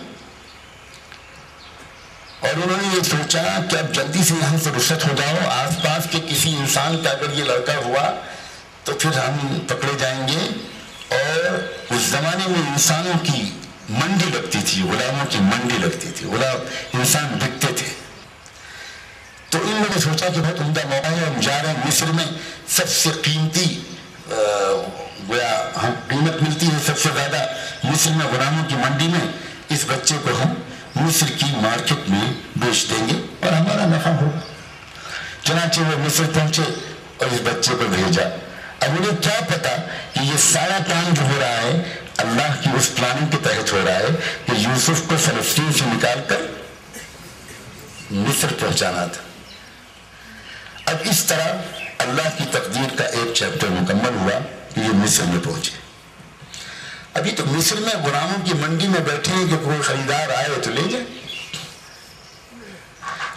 S4: اور انہوں نے یہ سوچا کہ اب جلدی سے یہاں سے رخصت ہو جاؤ، آس پاس کے کسی انسان کا اگر یہ لڑکا ہوا تو پھر ہم پکڑے جائیں گے. اور اس زمانے میں انسانوں کی منڈی لگتی تھی، غلاموں کی منڈی لگتی تھی، غلام انسان بکتے تھے. تو ان لوگوں نے سوچا کہ بہت عمدہ موقع ہے، ہم جا رہے ہیں مصر میں سب سے قیمتی قیمت ملتی ہے سب سے زیادہ مصر میں غلاموں کی منڈی میں، اس بچے کو ہم مصر کی مارکیٹ میں بیچ دیں گے اور ہمارا نفع ہوگا. چنانچہ وہ مصر پہنچے اور اس بچے کو بھیجا. اب انہیں کیا پتا کہ یہ سارا کام جو ہو رہا ہے اللہ کی اس پلاننگ کے تحت ہو رہا ہے کہ یوسف کو فلسطین سے نکال کر مصر پہنچانا تھا. اب اس طرح اللہ کی تقدیر کا ایک چیپٹر مکمل ہوا کہ یہ مصر میں پہنچے. ابھی تو مصر میں غلاموں کی منڈی میں بیٹھے ہیں کہ کوئی خریدار آئے تو لے جائے.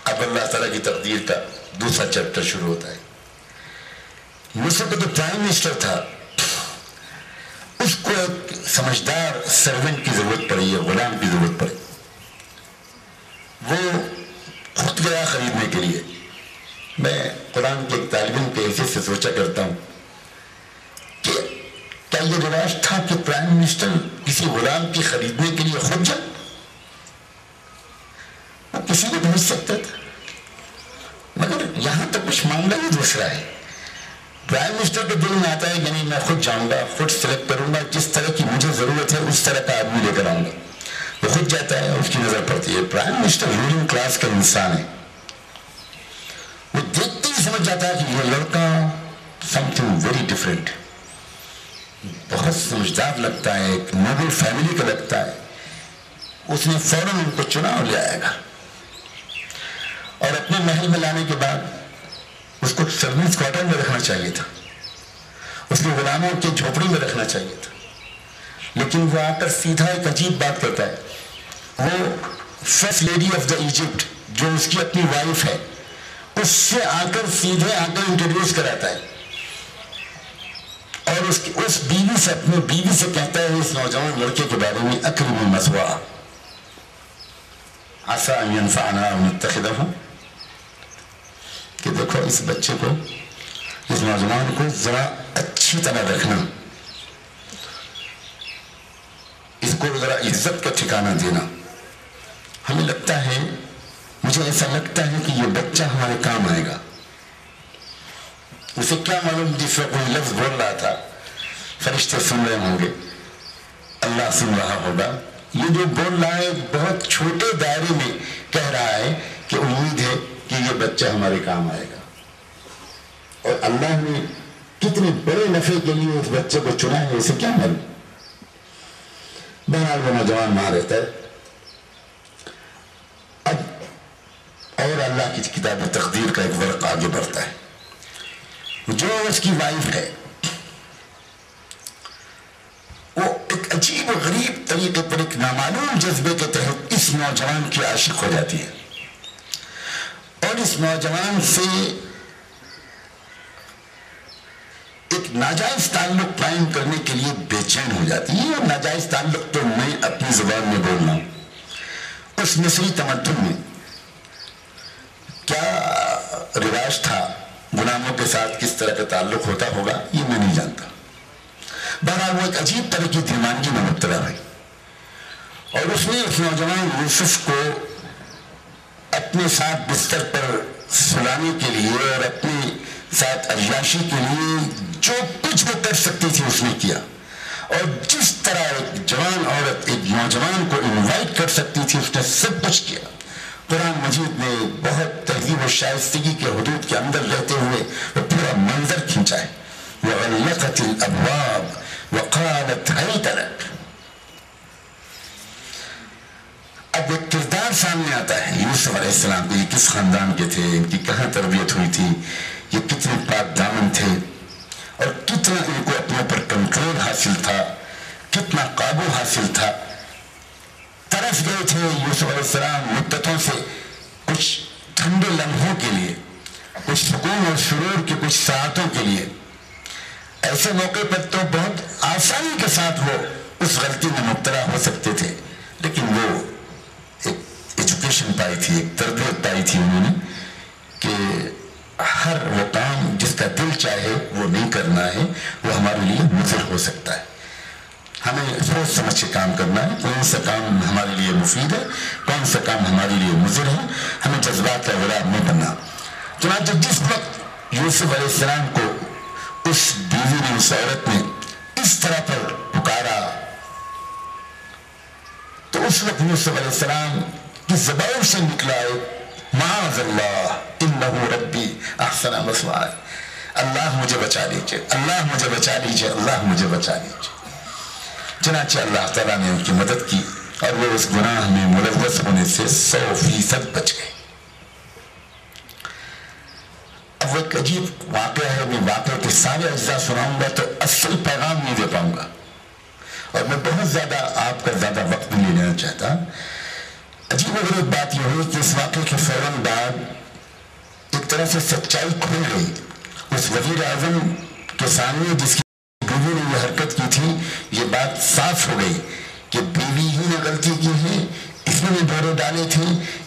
S4: اب اللہ تعالیٰ کی تقدیر کا دوسرا چیپٹر شروع ہوتا ہے. مصر کا جو پرائم منسٹر تھا اس کو ایک سمجھدار سرونٹ کی ضرورت پڑی ہے، غلام کی ضرورت پڑی. وہ خود گیا خریدنے کے لیے. میں قرآن کے ایک طالب علم کے حیثیت سے سوچا کرتا ہوں کہ کیا یہ رواج تھا کہ پرائم منسٹر کسی غلام کی خریدنے کے لیے خود جائے؟ وہ کسی کو بھیج سکتا تھا، مگر یہاں تو کچھ معاملہ ہی دوسرا ہے. پرائم منسٹر کے دل میں آتا ہے یعنی میں خود جاؤں گا، خود سلیکٹ کروں گا، جس طرح کی مجھے ضرورت ہے اس طرح کا آدمی لے کر آؤں گا. وہ خود جاتا ہے اور اس کی نظر پڑتی ہے. پرائم منسٹر رولنگ کلاس کا انسان ہے، وہ دیکھتے ہی سمجھ جاتا ہے کہ یہ لڑکا سم تھنگ ویری ڈفرینٹ، بہت سمجھدار لگتا ہے، ایک نوبل فیملی کا لگتا ہے. اس نے فوراً ان کو چنا اور لے آئے گا. اور اپنے محل میں لانے کے بعد اس کو سروینٹس کوارٹر میں رکھنا چاہیے تھا، اس نے غلاموں کے جھوپڑی میں رکھنا چاہیے تھا. لیکن وہ آ کر سیدھا ایک عجیب بات کرتا ہے. وہ first lady of the Egypt جو اس کی اپنی وائف ہے اس سے آ کر سیدھے آ کر انٹروڈیوس کراتا ہے اور اس بیوی سے، اپنی بیوی سے کہتا ہے اس نوجوان لڑکے کے بارے میں اکرم مثواہ عسى ان ينفعنا او نتخذه، کہ دیکھو اس بچے کو، اس نوجوان کو ذرا اچھی طرح رکھنا، اس کو ذرا عزت کا ٹھکانہ دینا. ہمیں لگتا ہے، مجھے ایسا لگتا ہے کہ یہ بچہ ہمارے کام آئے گا. اسے کیا معلوم جس وقت کوئی لفظ بول رہا تھا فرشتے سن رہے ہوں گے، اللہ سن رہا ہوگا. یہ جو بول رہا ہے بہت چھوٹے دائرے میں کہہ رہا ہے کہ امید ہے کہ یہ بچہ ہمارے کام آئے گا. اور اللہ نے کتنے بڑے نفع کے لیے اس بچے کو چنا ہے اسے کیا معلوم. بہرحال وہ نوجوان وہاں رہتا ہے. اب اور اللہ کی کتاب تقدیر کا ایک ورق آگے بڑھتا ہے. جو اس کی وائف ہے وہ ایک عجیب و غریب طریقے پر ایک نامعلوم جذبے کے تحت اس نوجوان کی عاشق ہو جاتی ہے اور اس نوجوان سے ایک ناجائز تعلق قائم کرنے کے لیے بے چین ہو جاتی ہے. اور ناجائز تعلق تو میں اپنی زبان میں بول رہا ہوں. اس مصری تمدن میں کیا رواج تھا، غلاموں کے ساتھ کس طرح کا تعلق ہوتا ہوگا یہ میں نہیں جانتا. بہرحال وہ ایک عجیب طرح کی دیوانگی میں مبتلا ہے اور اس نے اس نوجوان یوسف کو اپنے ساتھ بستر پر سلانے کے لیے اور اپنے ساتھ عیاشی کے لیے جو کچھ وہ کر سکتی تھی اس نے کیا. اور جس طرح ایک جوان عورت ایک نوجوان کو انوائٹ کر سکتی تھی اس نے سب کچھ کیا. قرآن مجید نے بہت تہذیب و شائستگی کے حدود کے اندر رہتے ہوئے وہ پورا منظر کھینچا ہے. وَغَلَّقَتِ الْأَبْوَابِ وَقَالَتْ هَيْتَ لَكَ. اب ایک کردار سامنے آتا ہے یوسف علیہ السلام کے، یہ کس خاندان کے تھے، ان کی کہاں تربیت ہوئی تھی، یہ کتنے پاک دامن تھے اور کتنا ان کو اپنے پر کنٹرول حاصل تھا، کتنا قابو حاصل تھا. ترس گئے تھے یوسف علیہ السلام مدتوں سے کچھ ٹھنڈے لمحوں کے لیے، کچھ سکون اور سرور کے کچھ ساعتوں کے لیے. ایسے موقع پر تو بہت آسانی کے ساتھ وہ اس غلطی میں مبتلا ہو سکتے تھے، لیکن وہ ایک ایجوکیشن پائی تھی، ایک تربیت پائی تھی انہوں نے کہ ہر وہ کام جس کا دل چاہے وہ نہیں کرنا ہے، وہ ہمارے لیے مضر ہو سکتا ہے. ہمیں سوچ سمجھ کے کام کرنا ہے، کون سا کام ہمارے لیے مفید ہے، کون سا کام ہمارے لیے مضر ہے. ہمیں جذبات کا غلام نہیں بننا. چنانچہ جس وقت یوسف علیہ السلام کو اس بیوی نے، اس عورت نے اس طرح پر پکارا تو اس وقت یوسف علیہ السلام کی زبان سے نکلا ہے معاذ اللہ انہ ربی احسن مثوایا، اللہ مجھے بچا لیجیے، اللہ مجھے بچا لیجیے، اللہ مجھے بچا لیجیے. چنانچہ اللہ تعالیٰ نے ان کی مدد کی اور وہ اس گناہ میں ملوث ہونے سے 100% بچ گئے. اب وہ ایک عجیب واقعہ ہے، میں واقعہ کے سارے اجزاء سناؤں گا تو اصل پیغام نہیں دے پاؤں گا اور میں بہت زیادہ آپ کا زیادہ وقت نہیں لینا چاہتا. عجیب و غریب بات یہ ہوئی کہ اس واقعے کے فوراً بعد ایک طرح سے سچائی کھل گئی. اس وزیر اعظم کے سامنے جس کی بیوی نے یہ حرکت کی تھی، یہ بات صاف ہو گئی کہ بیوی ہی نے غلطی کی ہے، اسی نے ڈورے ڈالے تھے،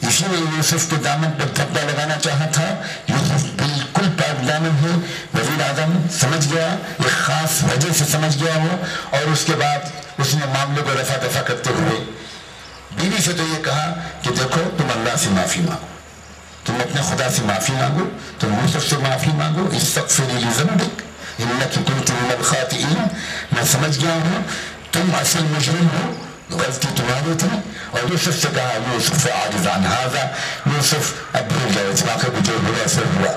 S4: اسی نے یوسف کے دامن پر دھبا لگانا چاہا تھا. یوسف بالکل پاک دامن ہے. وزیر اعظم سمجھ گیا، ایک خاص وجہ سے سمجھ گیا وہ، اور اس کے بعد اس نے معاملے کو رفع دفع کرتے ہوئے بیوی سے تو یہ کہا کہ دیکھو تم اللہ سے معافی مانگو، تم اپنے خدا سے معافی مانگو، تم یوسف سے معافی مانگو. استغفری لذنبک انک کنت من الخاطئین، میں سمجھ گیا ہوں تم اصل مجرم ہو، غلطی تمہاری تھی. اور یوسف سے کہا یوسف عاجز عن ھذا، یوسف اب بھول جاؤ اس واقعے کو، جو ہوا سر ہوا.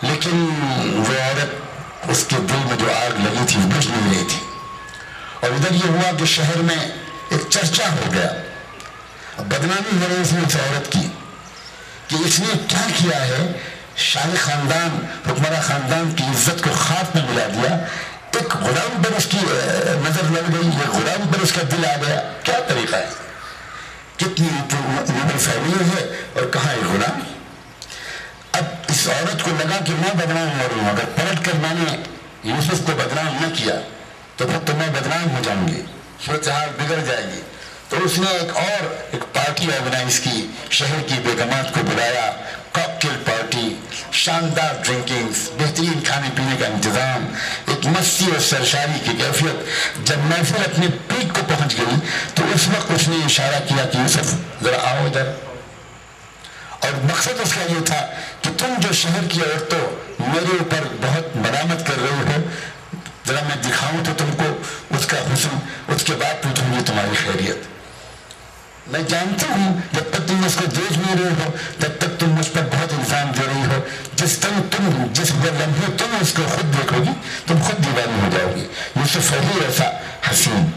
S4: لیکن وہ عورت، اس کے دل میں جو آگ لگی تھی بجھ نہیں رہی تھی. اور ادھر یہ ہوا کہ شہر میں ایک چرچا ہو گیا، بدنامی ہو رہی اس نے اس عورت کی کہ اس نے کیا کیا ہے، شاہی خاندان، حکمراں خاندان کی عزت کو خاک میں ملا دیا. ایک غلام پر اس کی نظر لگ گئی، ایک غلام پر اس کا دل آ گیا. کیا طریقہ ہے، کتنی نوبل فیملی ہے اور کہاں ایک غلام. اب اس عورت کو لگا کہ میں بدنام ہو رہی ہوں، اگر پلٹ کر میں نے یوسف کو بدنام نہ کیا تو پھر تو میں بدنام ہو جاؤں گی، صورتحال بگڑ جائے گی. تو اس نے ایک پارٹی آرگنائز کی، شہر کی بیگمات کو بلایا، کاکٹیل پارٹی، شاندار ڈرنکنگز، بہترین کھانے پینے کا انتظام، ایک مستی اور سرشاری کی کیفیت. جب محفل اپنے پیک کو پہنچ گئی تو اس وقت اس نے اشارہ کیا کہ یوسف ذرا آؤ ادھر. اور مقصد اس کا یہ تھا کہ تم جو شہر کی عورتوں میرے اوپر بہت ملامت کر رہے ہو، ذرا میں دکھاؤں تو تم کو اس کا حسن، اس کے بعد پوچھوں گی تمہاری خیریت. میں جانتا ہوں جب تک تم اس کو دیکھ نہیں رہے ہو تب تک تم مجھ پر بہت الزام دے رہی ہو، جس لمحے تم اس کو خود دیکھو گی تم خود دیوانی ہو جاؤ گی. یوسف ہے ایسا حسین.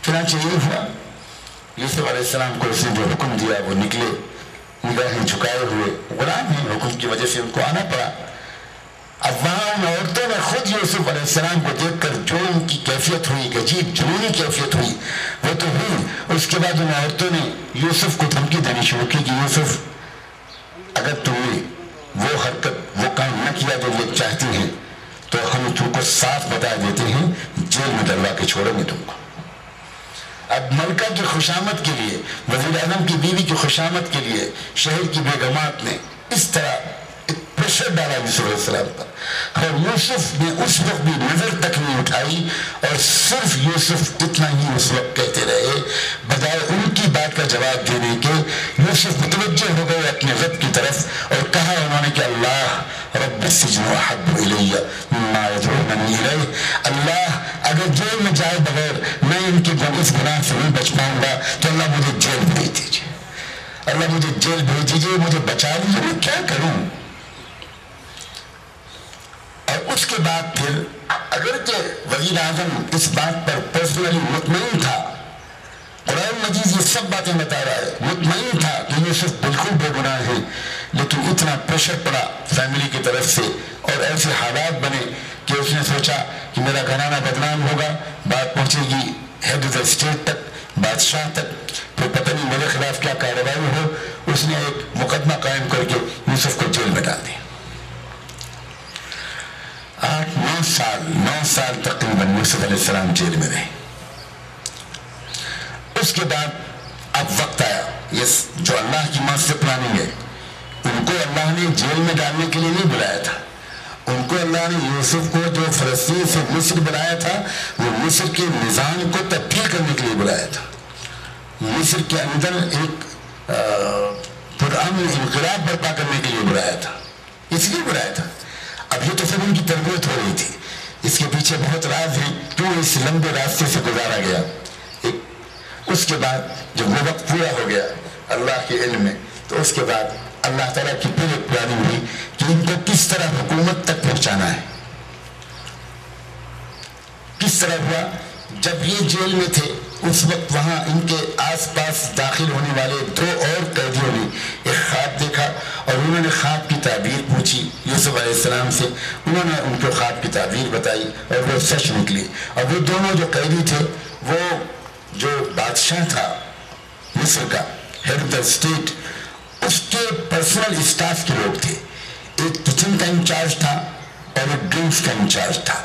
S4: چنانچہ یہ ہوا، یوسف علیہ السلام کو اس نے جو حکم دیا وہ نکلے، نگاہیں جھکائے ہوئے، غلام ہیں، حکم کی وجہ سے ان کو آنا پڑا. اب وہاں ان عورتوں نے خود یوسف علیہ السلام کو دیکھ کر جو ان کی کیفیت ہوئی، ایک عجیب جنونی کیفیت ہوئی، وہ تو ہوئی. اس کے بعد ان عورتوں نے یوسف کو دھمکی دینی شروع کی کہ یوسف اگر تم نے وہ حرکت، وہ کام نہ کیا جو یہ چاہتی ہیں تو ہم تم کو صاف بتا دیتے ہیں، جیل میں ڈلوا کے چھوڑیں گے تم کو. اب ملکہ کی خوشامد کے لیے، وزیر اعظم کی بیوی کی خوشامد کے لیے شہر کی بیگمات نے اس طرح پریشر ڈالا یوسف علیہ السلام پر. اور یوسف نے اس وقت بھی نظر تک نہیں اٹھائی اور صرف یوسف اتنا ہی اس وقت کہتے رہے، بجائے ان کی بات کا جواب دینے کے. یوسف متوجہ ہو گئے اپنے رب کی طرف اور کہا انہوں نے کہ اللہ رب السجن احب الی مما یدعوننی الیہ، اللہ اگر جیل میں جائے بغیر میں ان کے اس گناہ سے نہیں بچ پاؤں گا تو اللہ مجھے جیل بھیج دیجیے، اللہ مجھے جیل بھیج دیجیے، مجھے بچا لیجیے، میں کیا کروں. اور اس کے بعد پھر اگرچہ وزیر اعظم اس بات پر پرسنلی مطمئن تھا قرآن مجید یہ سب باتیں بتا رہا ہے. مطمئن تھا کہ یوسف بالکل بے گناہ ہے، لیکن اتنا پریشر پڑا فیملی کی طرف سے اور ایسے حالات بنے کہ اس نے سوچا کہ میرا گھرانہ بدنام ہوگا، بات پہنچے گی ہیڈ آف دا اسٹیٹ تک، بادشاہ تک، پھر پتہ نہیں میرے خلاف کیا کارروائی ہو. اس نے ایک مقدمہ قائم کر کے یوسف کو جیل میں ڈال دیا. 9 سال تقریباً یوسف علیہ السلام جیل میں رہے. اس کے بعد اب وقت آیا، یہ جو اللہ کی ماسٹر پلاننگ ہے، ان کو اللہ نے جیل میں ڈالنے کے لیے نہیں بلایا تھا. ان کو اللہ نے یوسف کو جو فلسطین سے مصر بلایا تھا، وہ مصر کے نظام کو تبدیل کرنے کے لیے بلایا تھا. مصر کے اندر ایک پرامن انقلاب برپا کرنے کے لیے بلایا تھا، اس لیے بلایا تھا. اب یہ تو سب ان کی تربیت ہو رہی تھی. اس کے پیچھے بہت راز ہیں کیوں اس لمبے راستے سے گزارا گیا. اس کے بعد جب وہ وقت پورا ہو گیا اللہ کے علم میں، تو اس کے بعد اللہ تعالیٰ کی پوری پلاننگ ہوئی کہ ان کو کس طرح حکومت تک پہنچانا ہے. کس طرح ہوا؟ جب یہ جیل میں تھے اس وقت وہاں ان کے آس پاس داخل ہونے والے 2 اور قیدیوں نے ایک خواب دیکھا اور انہوں نے خواب کی تعبیر پوچھی یوسف علیہ السلام سے. انہوں نے ان کو خواب کی تعبیر بتائی اور وہ سچ نکلی. اور وہ دونوں جو قیدی تھے، وہ جو بادشاہ تھا مصر کا، ہیڈ آف دا اسٹیٹ، اس کے پرسنل اسٹاف کے لوگ تھے. ایک کچن کا انچارج تھا اور ایک ڈرنکس کا انچارج تھا.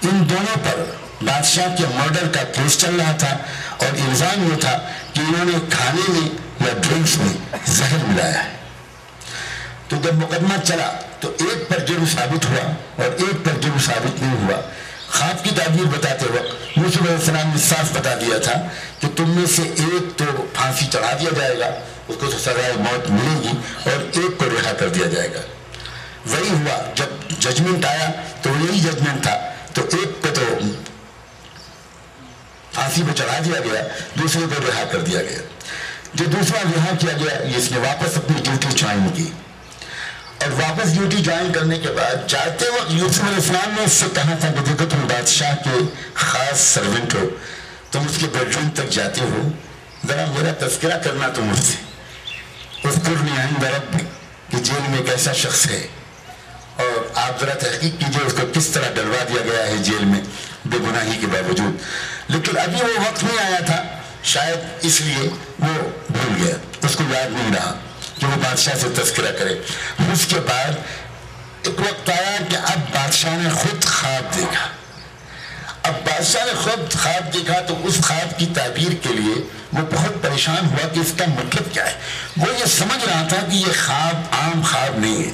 S4: ان دونوں پر بادشاہ کے مرڈر کا کیس چل رہا تھا اور الزام یہ تھا کہ انہوں نے کھانے میں یا ڈرنکس میں زہر ملایا ہے. تو جب مقدمہ چلا تو ایک پر جرم ثابت ہوا اور ایک پر جرم ثابت نہیں ہوا. خواب کی تعبیر بتاتے وقت یوسف علیہ السلام نے صاف بتا دیا تھا کہ تم میں سے ایک تو پھانسی چڑھا دیا جائے گا، اس کو تو سزائے موت ملے گی، اور ایک کو رہا کر دیا جائے گا. وہی ہوا. جب ججمنٹ آیا تو یہی ججمنٹ تھا. تو ایک کو تو پھانسی پہ چڑھا دیا گیا، دوسرے کو رہا کر دیا گیا. جو دوسرا رہا کیا گیا، اس نے واپس اپنی ڈیوٹی جوائن کی. اور واپس ڈیوٹی جوائن کرنے کے بعد جاتے وقت یوسف علیہ السلام نے اس سے کہا تھا کہ دیکھو تم بادشاہ کے خاص سرونٹ ہو، تم اس کے بیڈ روم تک جاتے ہو، ذرا میرا تذکرہ کرنا تم مجھ سے. اذکرنی عند ربک، کہ جیل میں ایک ایسا شخص ہے اور آپ ذرا تحقیق کیجئے اس کو کس طرح ڈلوا دیا گیا ہے جیل میں بے گناہی کے باوجود. لیکن ابھی وہ وقت نہیں آیا تھا، شاید اس لیے وہ بھول گیا، اس کو یاد نہیں رہا کہ وہ بادشاہ سے تذکرہ کرے. اس کے بعد ایک وقت آیا کہ اب بادشاہ نے خود خواب دیکھا. اب بادشاہ نے خود خواب دیکھا تو اس خواب کی تعبیر کے لیے وہ بہت پریشان ہوا کہ اس کا مطلب کیا ہے. وہ یہ سمجھ رہا تھا کہ یہ خواب عام خواب نہیں ہے،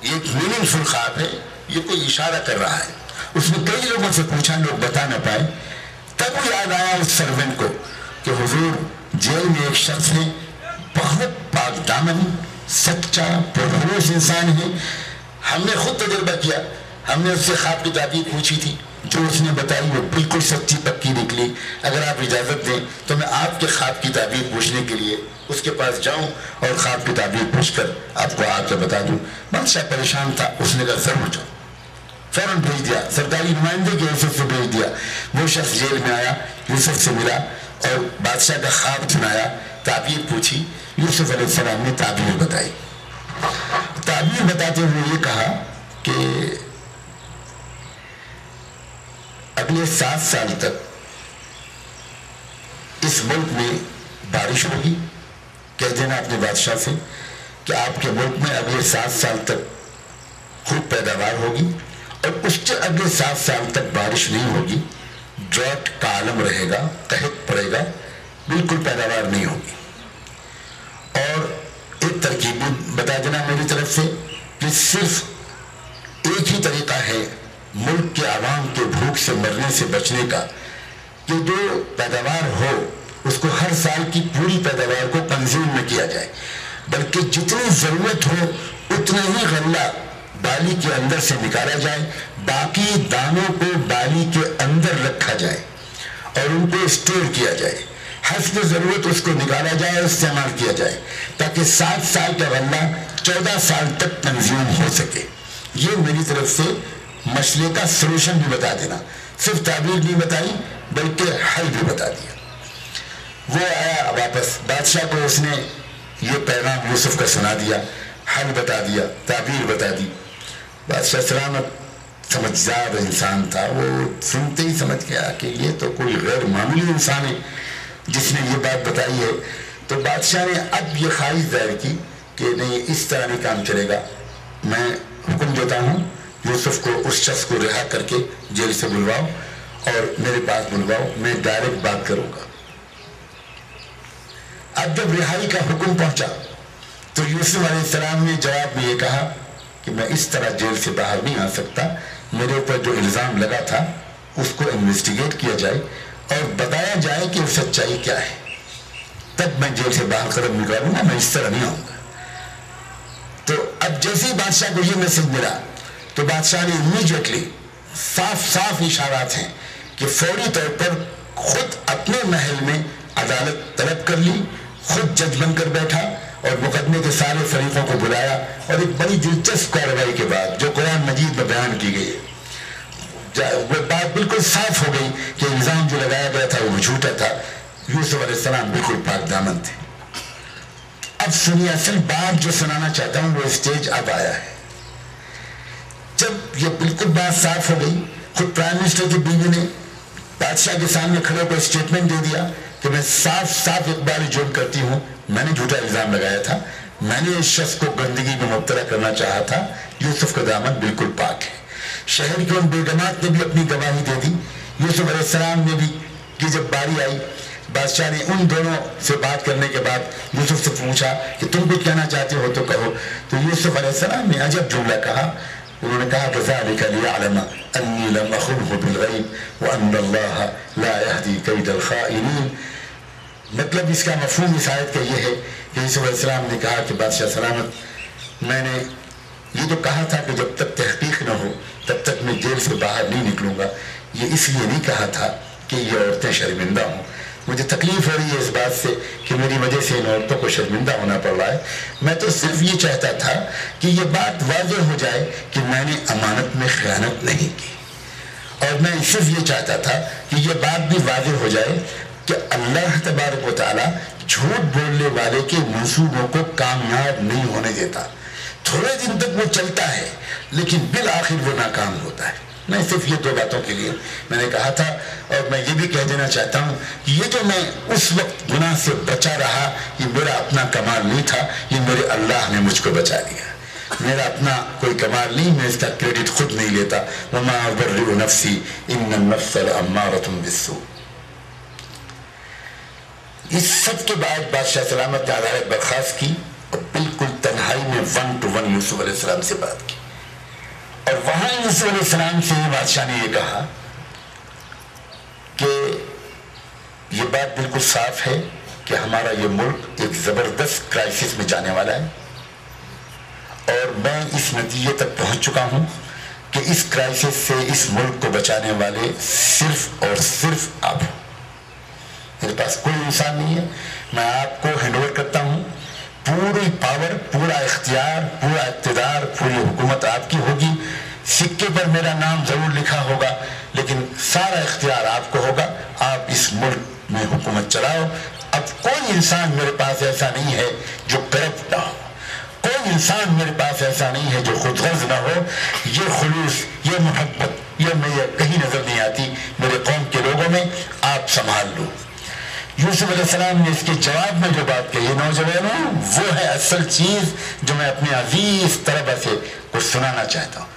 S4: یہ ایک میننگ فل خواب ہے، یہ کوئی اشارہ کر رہا ہے. اس نے کئی لوگوں سے پوچھا، لوگ بتا نہ پائے. تب وہ یاد آیا اس سرونٹ کو کہ حضور جیل میں ایک شخص ہے، بہت پاک دامن، سچا پرخلوص انسان ہے. ہم نے خود تجربہ کیا، ہم نے اس سے خواب کی تعبیر پوچھی تھی، جو اس نے بتائی وہ بالکل سچی پکی نکلی. اگر آپ اجازت دیں تو میں آپ کے خواب کی تعبیر پوچھنے کے لیے اس کے پاس جاؤں اور خواب کی تعبیر پوچھ کر آپ کو آ کے بتا دوں. بادشاہ پریشان تھا، اس نے کہا ضرور جاؤ. فوراً بھیج دیا، سرکاری نمائندے کے یوسف سے بھیج دیا. وہ شخص جیل میں آیا، یوسف سے ملا اور بادشاہ کا خواب سنایا، تعبیر پوچھی. یوسف علیہ السلام نے تعبیر بتائی. تعبیر بتاتے ہوئے یہ کہا کہ اگلے 7 سال تک اس ملک میں بارش ہوگی. کہہ دینا اپنے بادشاہ سے کہ آپ کے ملک میں اگلے 7 سال تک خوب پیداوار ہوگی، اور اس کے اگلے 7 سال تک بارش نہیں ہوگی، ڈراٹ کا عالم رہے گا، قحط پڑے گا، بالکل پیداوار نہیں ہوگی. اور ایک ترکیب بتا دینا میری طرف سے کہ صرف ایک ہی طریقہ ہے ملک کے عوام کے بھوک سے مرنے سے بچنے کا، کہ جو پیداوار ہو اس کو ہر سال کی پوری پیداوار کو کنزیوم نہ کیا جائے، بلکہ جتنی ضرورت ہو اتنا ہی غلہ بالی کے اندر سے نکالا جائے، باقی دانوں کو بالی کے اندر رکھا جائے اور ان کو اسٹور کیا جائے. حسب ضرورت اس کو نکالا جائے اور استعمال کیا جائے، تاکہ 7 سال کا غلہ 14 سال تک کنزیوم ہو سکے. یہ میری طرف سے مسئلے کا سلوشن بھی بتا دینا، صرف تعبیر نہیں بتائی بلکہ حل بھی بتا دیا. وہ آیا واپس، بادشاہ کو اس نے یہ پیغام یوسف کا سنا دیا، حل بتا دیا، تعبیر بتا دی۔ بادشاہ سلامت سمجھدار انسان تھا، وہ سنتے ہی سمجھ گیا کہ یہ تو کوئی غیر معمولی انسان ہے جس نے یہ بات بتائی ہے۔ تو بادشاہ نے اب یہ خواہش ظاہر کی کہ نہیں، اس طرح نہیں کام چلے گا، میں حکم دیتا ہوں یوسف کو، اس شخص کو رہا کر کے جیل سے بلواؤ اور میرے پاس بلواؤ، میں ڈائریکٹ بات کروں گا۔ اب جب رہائی کا حکم پہنچا تو یوسف علیہ السلام نے جواب میں یہ کہا کہ میں اس طرح جیل سے باہر نہیں آ سکتا، میرے اوپر جو الزام لگا تھا اس کو انویسٹیگیٹ کیا جائے اور بتایا جائے کہ سچائی کیا ہے، تب میں جیل سے باہر قدم نکالوں گا، میں اس طرح نہیں آؤں گا۔ تو اب جیسے ہی بادشاہ کو یہ میسج ملا تو بادشاہ نے امیڈیٹلی، صاف صاف اشارات ہیں کہ فوری طور پر خود اپنے محل میں عدالت طلب کر لی، خود جج بن کر بیٹھا اور مقدمے کے سارے فریقوں کو بلایا، اور ایک بڑی دلچسپ کارروائی کے بعد جو قرآن مجید میں بیان کی گئی ہے، وہ بات بالکل صاف ہو گئی کہ الزام جو لگایا گیا تھا وہ جھوٹا تھا، یوسف علیہ السلام بالکل پاک دامن تھے۔ اب سنیے، اصل بات جو سنانا چاہتا ہوں وہ اسٹیج اب آیا ہے۔ جب یہ بالکل بات صاف ہو گئی، خود پرائم منسٹر کی بیوی نے بادشاہ کے سامنے کھڑے ہو کر اسٹیٹمنٹ دے دیا کہ میں صاف صاف اقبال جرم کرتی ہوں، میں نے جھوٹا الزام لگایا تھا، میں نے اس شخص کو گندگی میں مبتلا کرنا چاہا تھا، یوسف کا دامن بالکل پاک ہے۔ شہر کی ان بیگمات نے بھی اپنی گواہی دے دی، یوسف علیہ السلام نے بھی، کہ جب باری آئی بادشاہ نے ان دونوں سے بات کرنے کے بعد یوسف سے پوچھا کہ تم کچھ کہنا چاہتے ہو تو کہو، تو یوسف علیہ السلام نے عجب جملہ کہا، انہوں نے کہا كَذَلِكَ لِيَعْلَمَ أَنِّي لَمْ أَخُنْهُ بِالْغَيْبِ وَأَنَّ اللَّهَ لَا يَهْدِي كَيْدَ الْخَائِنِينَ۔ مطلب اس کا مفہوم اس آیت کا یہ ہے کہ یوسف علیہ السلام نے کہا کہ بادشاہ سلامت، میں نے یہ تو کہا تھا کہ جب تک تحقیق نہ ہو تب تک میں جیل سے باہر نہیں نکلوں گا، یہ اس لیے نہیں کہا تھا کہ یہ عورتیں شرمندہ ہوں، مجھے تکلیف ہو رہی ہے اس بات سے کہ میری وجہ سے ان عورتوں کو شرمندہ ہونا پڑ رہا ہے، میں تو صرف یہ چاہتا تھا کہ یہ بات واضح ہو جائے کہ میں نے امانت میں خیانت نہیں کی، اور میں صرف یہ چاہتا تھا کہ یہ بات بھی واضح ہو جائے کہ اللہ تبارک و تعالیٰ جھوٹ بولنے والے کے منصوبوں کو کامیاب نہیں ہونے دیتا، تھوڑے دن تک وہ چلتا ہے لیکن بالآخر وہ ناکام ہوتا ہے۔ میں صرف یہ دو باتوں کے لیے میں نے کہا تھا، اور میں یہ بھی کہہ دینا چاہتا ہوں کہ یہ جو میں اس وقت گناہ سے بچا رہا، یہ میرا اپنا کمال نہیں تھا، یہ میرے اللہ نے مجھ کو بچا لیا، میرا اپنا کوئی کمال نہیں، میں اس کا کریڈٹ خود نہیں لیتا۔ وَمَا أُبَرِّئُ نَفْسِي إِنَّ النَّفْسَ لَأَمَّارَةٌ بِالسُّوءِ۔ اس سب کے بعد بادشاہ سلامت نے عدالت برخاست کی اور بالکل تنہائی میں 1 to 1 یوسف علیہ السلام سے بات کی، اور وہاں یوسف علیہ السلام سے بادشاہ نے یہ کہا کہ یہ بات بالکل صاف ہے کہ ہمارا یہ ملک ایک زبردست کرائسس میں جانے والا ہے، اور میں اس نتیجے تک پہنچ چکا ہوں کہ اس کرائسس سے اس ملک کو بچانے والے صرف اور صرف آپ ہیں، میرے پاس کوئی انسان نہیں ہے، میں آپ کو ہینڈ اوور کرتا ہوں، پوری پاور، پورا اختیار، پورا اقتدار، پوری حکومت آپ کی ہوگی، سکے پر میرا نام ضرور لکھا ہوگا لیکن سارا اختیار آپ کو ہوگا، آپ اس ملک میں حکومت چلاؤ۔ اب کوئی انسان میرے پاس ایسا نہیں ہے جو کرپٹ نہ ہو، کوئی انسان میرے پاس ایسا نہیں ہے جو خود غرض نہ ہو، یہ خلوص، یہ محبت، یہ مجھے کہیں نظر نہیں آتی میرے قوم کے لوگوں میں، آپ سنبھال لو۔ یوسف علیہ السلام نے اس کے جواب میں جو بات کہی، نوجوانوں، وہ ہے اصل چیز جو میں اپنے عزیز طلبہ سے کچھ سنانا چاہتا ہوں۔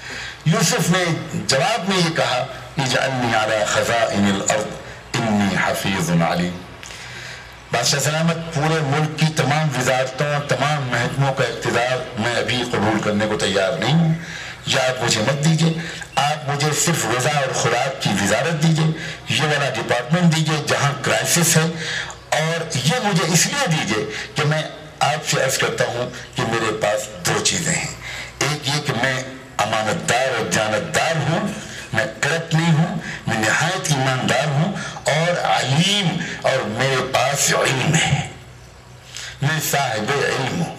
S4: یوسف نے جواب میں یہ کہا، اجعلنی علی خزائن الارض انی حفیظ علیم۔ بادشاہ سلامت، پورے ملک کی تمام وزارتوں، تمام محکموں کا اقتدار میں ابھی قبول کرنے کو تیار نہیں ہوں، یا آپ مجھے مت دیجئے، آپ مجھے صرف غذا اور خوراک کی وزارت دیجئے، یہ والا ڈپارٹمنٹ دیجئے جہاں کرائسس ہے، اور یہ مجھے اس لیے دیجئے کہ میں آپ سے عرض کرتا ہوں کہ میرے پاس 2 چیزیں ہیں، ایک یہ کہ میں امانت دار اور دیانتدار ہوں، میں کرپٹ نہیں ہوں، میں نہایت ایماندار ہوں، اور علیم، اور میرے پاس علم ہے، میں صاحب علم ہوں،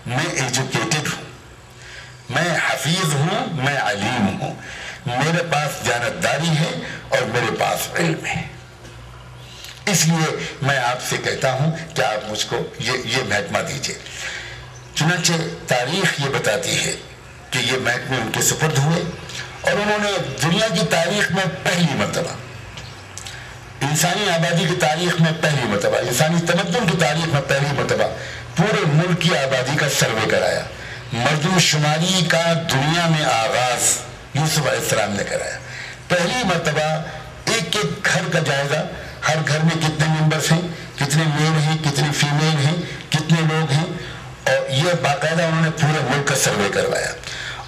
S4: میں ایجوکیٹڈ ہوں، میں حفیظ ہوں، میں علیم ہوں، میرے پاس دیانتداری ہے اور میرے پاس علم ہے۔ اس لیے میں آپ سے کہتا ہوں کہ آپ مجھ کو یہ محکمہ دیجیے۔ چنانچہ تاریخ یہ بتاتی ہے کہ یہ محکمے ان کے سپرد ہوئے اور انہوں نے دنیا کی تاریخ میں پہلی مرتبہ، انسانی آبادی کی تاریخ میں پہلی مرتبہ، انسانی تمدن کی تاریخ میں پہلی مرتبہ پورے ملک کی آبادی کا سروے کرایا۔ مردم شماری کا دنیا میں آغاز یوسف علیہ السلام نے کرایا۔ پہلی مرتبہ ایک ایک گھر کا جائزہ، ہر گھر میں کتنے ممبرس ہیں، کتنے میل ہیں، کتنے فیمیل ہیں، کتنے لوگ ہیں، اور یہ باقاعدہ انہوں نے پورے ملک کا سروے کروایا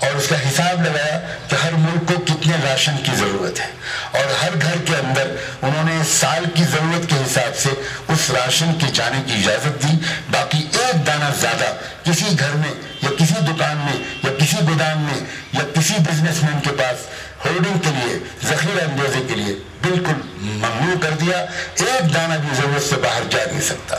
S4: اور اس کا حساب لگایا کہ ہر ملک کو کتنے راشن کی ضرورت ہے، اور ہر گھر کے اندر انہوں نے سال کی ضرورت کے حساب سے اس راشن کے جانے کی اجازت دی۔ باقی ایک دانہ زیادہ کسی گھر میں یا کسی دکان میں یا کسی گودام میں یا کسی بزنس مین کے پاس ہولڈنگ کے لیے، ذخیرہ اندوزی کے لیے بالکل ممنوع کر دیا۔ ایک دانہ بھی ضرورت سے باہر جا نہیں سکتا۔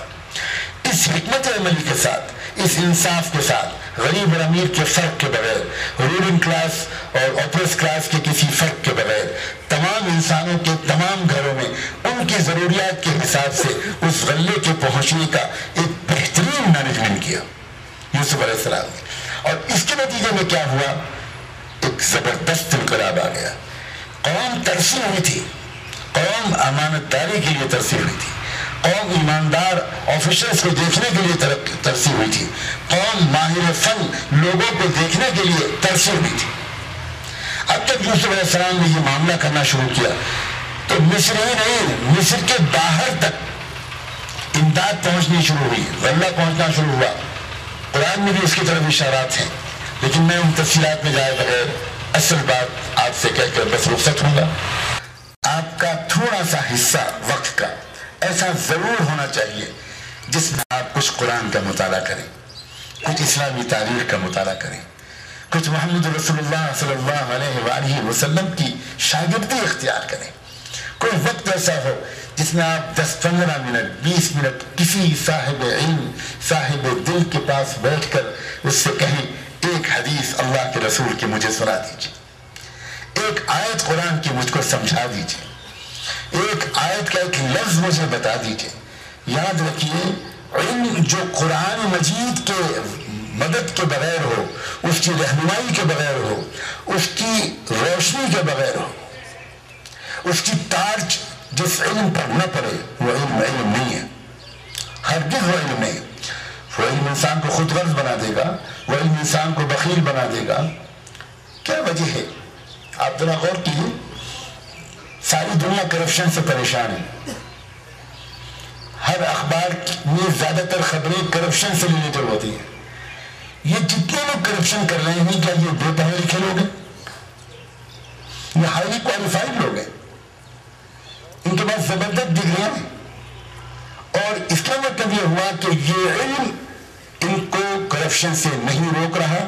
S4: اس حکمت عملی کے ساتھ، اس انصاف کے ساتھ، غریب اور امیر کے فرق کے بغیر، رولنگ کلاس اور اوپریس کلاس کے کسی فرق کے بغیر، تمام انسانوں کے تمام گھروں میں ان کی ضروریات کے حساب سے اس غلے کے پہنچنے کا ایک بہترین مینجمنٹ کیا یوسف علیہ السلام نے۔ اور اس کے نتیجے میں کیا ہوا؟ ایک زبردست انقلاب آ گیا۔ قوم ترسی ہوئی تھی، قوم امانت داری کے لیے ترسی ہوئی تھی، قوم ایماندار آفیسرز کو دیکھنے کے لیے ترسی ہوئی تھی، قوم ماہر فن لوگوں کو دیکھنے کے لیے ترسی ہوئی تھی۔ اب جب یوسف علیہ السلام نے یہ معاملہ کرنا شروع کیا تو مصر ہی نہیں، مصر کے باہر تک امداد پہنچنی شروع ہوئی، غلہ پہنچنا شروع ہوا۔ قرآن میں بھی اس کی طرف اشارات ہیں، لیکن میں ان تفصیلات میں جائے بغیر اصل بات آپ سے کہہ کر بس رخصت ہوں گا۔ آپ کا تھوڑا سا حصہ وقت کا ایسا ضرور ہونا چاہیے جس میں آپ کچھ قرآن کا مطالعہ کریں، کچھ اسلامی تاریخ کا مطالعہ کریں، کچھ محمد رسول اللہ صلی اللہ علیہ وآلہ وسلم کی شاگردی اختیار کریں۔ کوئی وقت ایسا ہو جس میں آپ 10-15 منٹ 20 منٹ کسی صاحب علم، صاحب دل کے پاس بیٹھ کر اس سے کہیں ایک حدیث اللہ کے رسول کی مجھے سنا دیجیے، ایک آیت قرآن کی مجھ کو سمجھا دیجیے، ایک آیت کا ایک لفظ مجھے بتا دیجیے۔ یاد رکھیے، علم جو قرآن مجید کے مدد کے بغیر ہو، اس کی رہنمائی کے بغیر ہو، اس کی روشنی کے بغیر ہو، اس کی ٹارچ جس علم پر نہ پڑے، وہ علم نہیں ہے، ہرگز وہ علم نہیں۔ وہ علم انسان کو خود غرض بنا دے گا، وہ علم انسان کو بخیل بنا دے گا۔ کیا وجہ ہے؟ آپ ذرا غور کیجیے، ساری دنیا کرپشن سے پریشان ہے، ہر اخبار میں زیادہ تر خبریں کرپشن سے ریلیٹڈ ہوتی ہیں۔ یہ جتنے لوگ کرپشن کر رہے ہیں، کیا یہ بے پڑھے لکھے لوگ ہیں؟ یہ ہائیلی کوالیفائڈ لوگ ہیں، ان کے پاس زبردست ڈگریاں ہیں، اور اس کا مطلب یہ ہوا کہ یہ علم ان کو کرپشن سے نہیں روک رہا،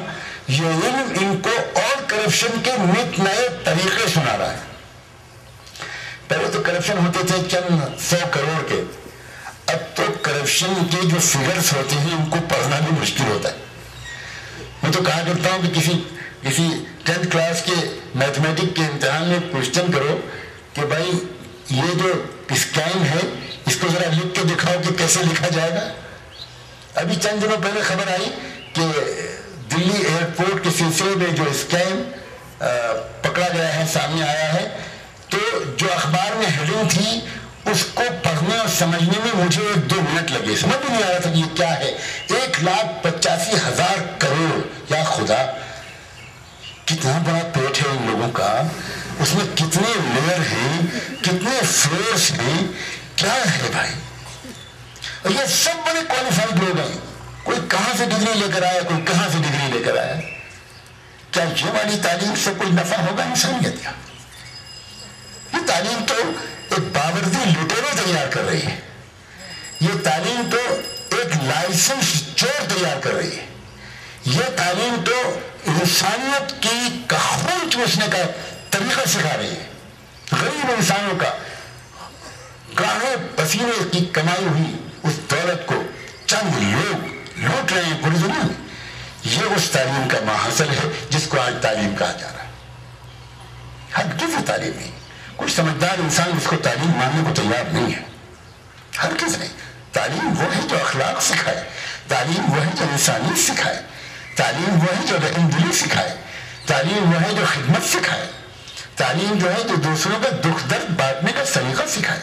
S4: یہ علم ان کو اور کرپشن کے نت نئے طریقے سنا رہا ہے۔ پہلے تو کرپشن ہوتے تھے چند 100 کروڑ کے، اب تو کرپشن کے جو فگرز ہوتے ہیں ان کو پڑھنا بھی مشکل ہوتا ہے۔ میں تو کہا کرتا ہوں کہ کسی 10th کلاس کے میتھمیٹک کے امتحان میں کوشچن کرو کہ بھائی یہ جو اسکیم ہے اس کو ذرا لکھ کے دکھاؤ کہ کیسے لکھا جائے گا۔ ابھی چند دنوں پہلے خبر آئی کہ دلی ایئرپورٹ کے سلسلے میں جو اسکیم پکڑا گیا ہے، سامنے آیا ہے، تو جو اخبار میں ہیڈنگ تھی اس کو پڑھنے اور سمجھنے میں مجھے 1-2 منٹ لگے، سمجھ بھی نہیں آ رہا تھا کہ یہ کیا ہے۔ 1,85,000 کروڑ، یا خدا کتنا بڑا پیٹ ہے ان لوگوں کا، اس میں کتنے لیئر ہیں، کتنے فلورس ہیں، کیا ہے بھائی؟ اور یہ سب بڑے کوالیفائڈ لوگ ہیں، کوئی کہاں سے ڈگری لے کر آیا، کوئی کہاں سے ڈگری لے کر آیا۔ کیا یہ والی تعلیم سے کوئی نفع ہوگا انسانیت کا؟ یہ تعلیم تو ایک باوردی لٹیرے تیار کر رہی ہے، یہ تعلیم تو ایک لائسنس چور تیار کر رہی ہے، یہ تعلیم تو انسانیت کی خون چوسنے کا طریقہ سکھا رہی ہے۔ غریب انسانوں کا گاہے پسینے کی کمائی ہوئی اس دولت کو چند لوگ لوٹ رہے ہیں پوری دنیا میں۔ یہ اس تعلیم کا ماحصل ہے جس کو آج تعلیم کہا جا رہا ہے۔ ہرگز تعلیم نہیں، کوئی سمجھدار انسان اس کو تعلیم ماننے کو تیار نہیں ہے۔ ہرگز نہیں. تعلیم وہ ہے جو اخلاق سکھائے, تعلیم وہ ہے جو انسانیت سکھائے, تعلیم وہ ہے جو رحم دلی سکھائے, تعلیم وہ ہے جو خدمت سکھائے, تعلیم جو ہے جو دوسروں کا دکھ درد بانٹنے کا سلیقہ سکھائے.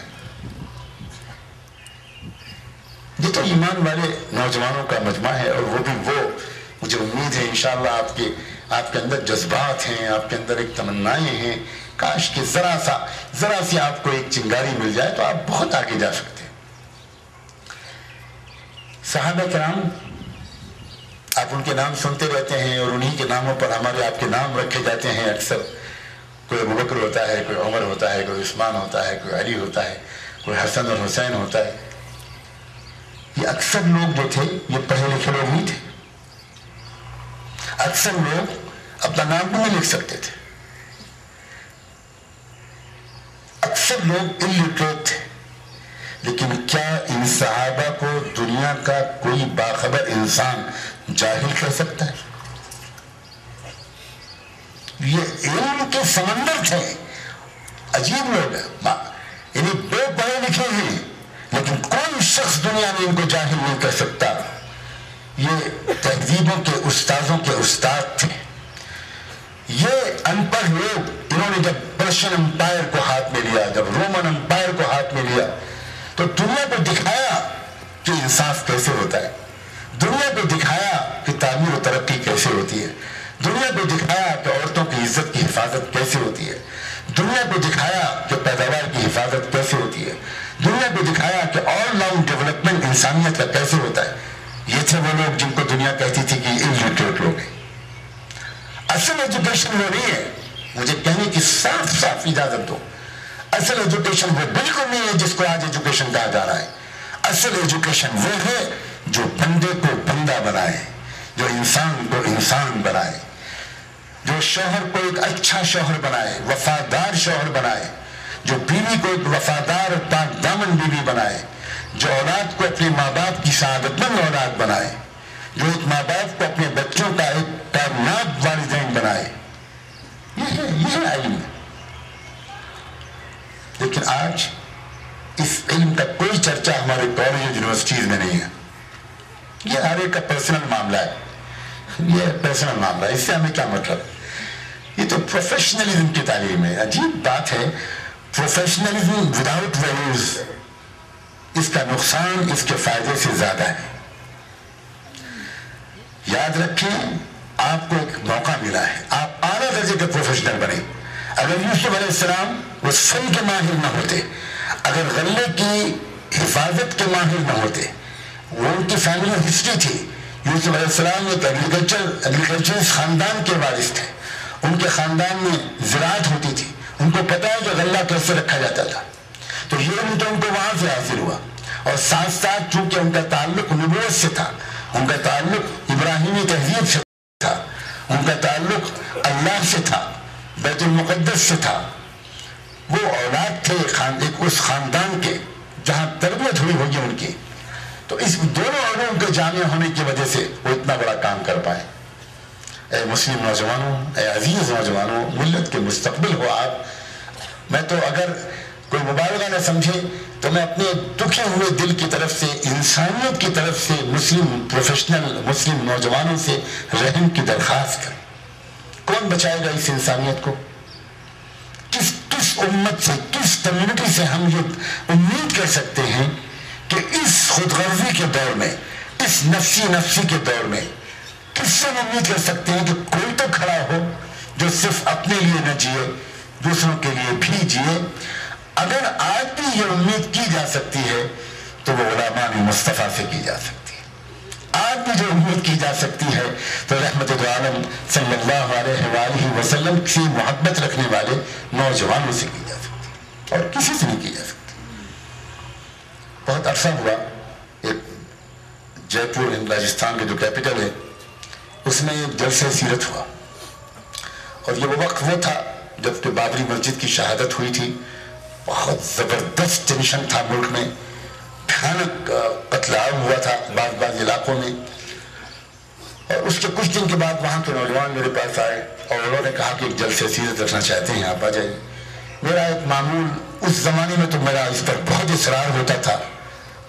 S4: یہ تو ایمان والے نوجوانوں کا مجمع ہے, اور وہ بھی وہ مجھے امید ہے انشاءاللہ آپ کے اندر جذبات ہیں, آپ کے اندر ایک تمنائیں ہیں. کاش کہ ذرا سی آپ کو ایک چنگاری مل جائے تو آپ بہت آگے جا سکتے ہیں. صحابہ کرام, آپ ان کے نام سنتے رہتے ہیں اور انہی کے ناموں پر ہمارے آپ کے نام رکھے جاتے ہیں. اکثر کوئی ابو بکر ہوتا ہے, کوئی عمر ہوتا ہے, کوئی عثمان ہوتا ہے, کوئی علی ہوتا ہے, کوئی حسن اور حسین ہوتا ہے. یہ اکثر لوگ جو تھے یہ پڑھے لکھے لوگ نہیں تھے. اکثر لوگ اپنا نام بھی نہیں لکھ سکتے تھے. اکثر لوگ الٹریٹ تھے. لیکن کیا ان صحابہ کو دنیا کا کوئی باخبر انسان جاہل کہہ سکتا ہے؟ یہ علم کے سمندر تھے. عجیب لوگ ہیں, یعنی بے پڑھے لکھے ہیں, لیکن کوئی شخص دنیا میں ان کو جاہل نہیں کہہ سکتا. یہ تہذیبوں کے استاذوں کے استاد تھے. یہ ان پڑھ لوگ, انہوں نے جب پرشین امپائر کو ہاتھ میں لیا, جب رومن امپائر کو ہاتھ میں لیا, تو دنیا کو دکھایا کہ انصاف کیسے ہوتا ہے, دنیا کو دکھایا کہ تعمیر و ترقی کیسے ہوتی ہے, دنیا کو دکھایا کہ عورتوں کی عزت کی حفاظت کیسے ہوتی ہے, دنیا کو دکھایا کہ پیداوار کی حفاظت کیسے ہوتی ہے, دنیا کو دکھایا کہ آل راؤنڈ ڈیولپمنٹ انسانیت کا کیسے ہوتا ہے. یہ تھے وہ لوگ جن کو دنیا کہتی تھی کہ الٹریٹ لوگ ہیں. اصل ایجوکیشن وہ نہیں ہے, مجھے کہنے کی صاف صاف اجازت دو. اصل ایجوکیشن وہ بالکل نہیں ہے جس کو آج ایجوکیشن کہا جا رہا ہے. اصل ایجوکیشن وہ ہے جو بندے کو بندہ بنائے, جو انسان کو انسان بنائے, جو شوہر کو ایک اچھا شوہر بنائے, وفادار شوہر بنائے, جو بیوی کو ایک وفادار اور پاک دامن بیوی بنائے, جو اولاد کو اپنے ماں باپ کی سعادت مند اولاد بنائے, جو ایک ماں باپ کو اپنے بچوں کا ایک کامیاب والدین بنائے. یہ ہے علم. لیکن آج اس علم کا کوئی چرچہ ہمارے کالج یونیورسٹیز میں نہیں ہے. یہ ہر ایک کا پرسنل معاملہ ہے, یہ پرسنل معاملہ ہے, اس سے ہمیں کیا مطلب. یہ تو پروفیشنلزم کی تعلیم ہے. عجیب بات ہے, پروفیشنلزم وداؤٹ ویلیوز, اس کا نقصان اس کے فائدے سے زیادہ ہے. یاد رکھیں, آپ کو ایک موقع ملا ہے, آپ اعلیٰ درجے کے پروفیشنل بنے. اگر یوسف علیہ السلام وہ فن کے ماہر نہ ہوتے, اگر غلے کی حفاظت کے ماہر نہ ہوتے, وہ ان کی فیملی ہسٹری تھی. یوسف علیہ السلام ایک ایگریکلچر خاندان کے وارث تھے. ان کے خاندان میں زراعت ہوتی تھی, ان کو پتا ہے کہ غلہ کیسے رکھا جاتا تھا. تو یہ علم تو ان کو وہاں سے حاصل ہوا, اور ساتھ ساتھ چونکہ ان کا تعلق نبوت سے تھا, ان کا تعلق ابراہیمی تہذیب سے تھا, ان کا تعلق اللہ سے تھا, بیت المقدس سے تھا. وہ اولاد تھے اس خاندان کے جہاں تربیت ہوئی ہوگی ان کی. تو اس دونوں علوم کے جامع ہونے کی وجہ سے وہ اتنا بڑا کام کر پائے. اے مسلم نوجوانوں, اے عزیز نوجوانوں, ملت کے مستقبل ہو آپ. میں تو اگر کوئی مبالغہ نہ سمجھے تو میں اپنے دکھے ہوئے دل کی طرف سے, انسانیت کی طرف سے مسلم پروفیشنل مسلم نوجوانوں سے رحم کی درخواست کروں. کون بچائے گا اس انسانیت کو؟ کس امت سے, کس کمیونٹی سے ہم یہ امید کر سکتے ہیں کہ اس خود غرضی کے دور میں, اس نفسی کے دور میں, کس سے امید کر سکتے ہیں کہ کوئی تو کھڑا ہو جو صرف اپنے لیے نہ جیے, دوسروں کے لیے بھی جیے. اگر آج بھی یہ امید کی جا سکتی ہے تو وہ علماء مصطفیٰ سے کی جا سکتی ہے. آج بھی جو امید کی جا سکتی ہے تو رحمت دو عالم صلی اللہ علیہ وآلہ وسلم سے محبت رکھنے والے نوجوانوں سے کی جا سکتی ہے, اور کسی سے نہیں کی جا سکتی. بہت عرصہ ہوا, ایک جے پور راجستھان کے جو کیپٹل ہے اس میں ایک جلسہ سیرت ہوا, اور یہ وہ وقت وہ تھا جب کہ بابری مسجد کی شہادت ہوئی تھی. بہت زبردست ٹینشن تھا ملک میں, بھیانک قتل عام ہوا تھا بعض علاقوں میں. اور اس کے کچھ دن کے بعد وہاں کے نوجوان میرے پاس آئے اور انہوں نے کہا کہ ایک جلسہ سیرت رکھنا چاہتے ہیں, آپ آ جائیے. میرا ایک معمول, اس زمانے میں تو میرا اس پر بہت اصرار ہوتا تھا,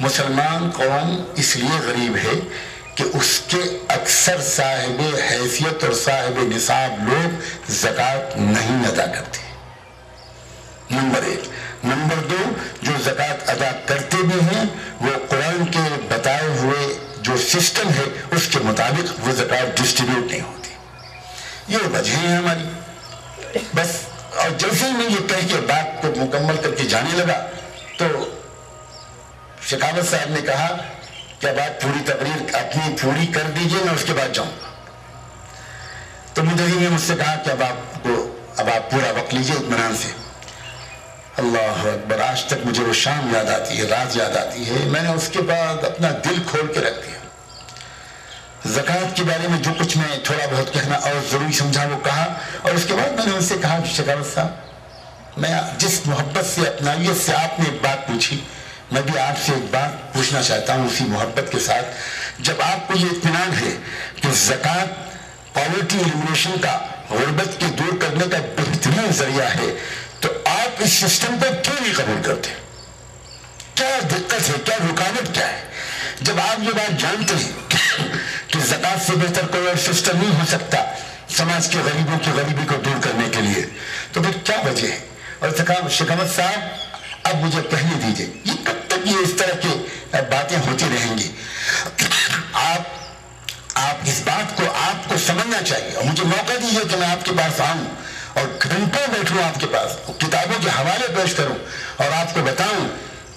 S4: مسلمان قوم اس لیے غریب ہے کہ اس کے اکثر صاحب حیثیت اور صاحب نصاب لوگ زکوٰۃ نہیں ادا کرتے، نمبر 1۔ نمبر 2، جو زکوٰۃ ادا کرتے بھی ہیں وہ قرآن کے بتائے ہوئے جو سسٹم ہے اس کے مطابق وہ زکوٰۃ ڈسٹریبیوٹ نہیں ہوتی۔ یہ وجہ ہے ہماری بس۔ اور جیسے ہی میں یہ کہہ کے بات کو مکمل کر کے جانے لگا تو شکاوت صاحب نے کہا کہ اب آپ پوری تقریر اپنی پوری کر دیجئے، میں اس کے بعد جاؤں گا۔ تو مدعی نے مجھ سے کہا کہ اب آپ پورا وقت لیجئے اطمینان سے۔ اللہ اکبر، آج تک مجھے وہ شام یاد آتی ہے، رات یاد آتی ہے۔ میں نے اس کے بعد اپنا دل کھول کے رکھ دیا۔ زکوٰۃ کے بارے میں جو کچھ میں تھوڑا بہت کہنا اور ضروری سمجھا وہ کہا، اور اس کے بعد میں نے ان سے کہا کہ شکاوت صاحب، میں جس محبت سے اپنائیت سے آپ نے ایک بات پوچھی، میں بھی آپ سے ایک بات پوچھنا چاہتا ہوں اسی محبت کے ساتھ۔ جب آپ کو یہ اطمینان ہے کہ زکوٰۃ پاورٹی ایلیمینیشن کا، غربت کے دور کرنے کا بہترین ذریعہ ہے، تو آپ اس سسٹم کو کیوں نہیں قبول کرتے؟ کیا دقت ہے؟ کیا رکاوٹ کیا ہے؟ جب آپ یہ بات جانتے ہیں کہ زکوٰۃ سے بہتر کوئی اور سسٹم نہیں ہو سکتا سماج کے غریبوں کی غریبی کو دور کرنے کے لیے، تو پھر کیا وجہ ہے؟ اور شکاوت صاحب اب مجھے کہنے دیجئے، یہ کب تک یہ اس طرح کی باتیں ہوتی رہیں گی؟ آپ اس بات کو آپ کو سمجھنا چاہیے، اور مجھے موقع دیجئے کہ میں آپ کے پاس آؤں اور گھنٹوں بیٹھوں آپ کے پاس، کتابوں کے حوالے پیش کروں اور آپ کو بتاؤں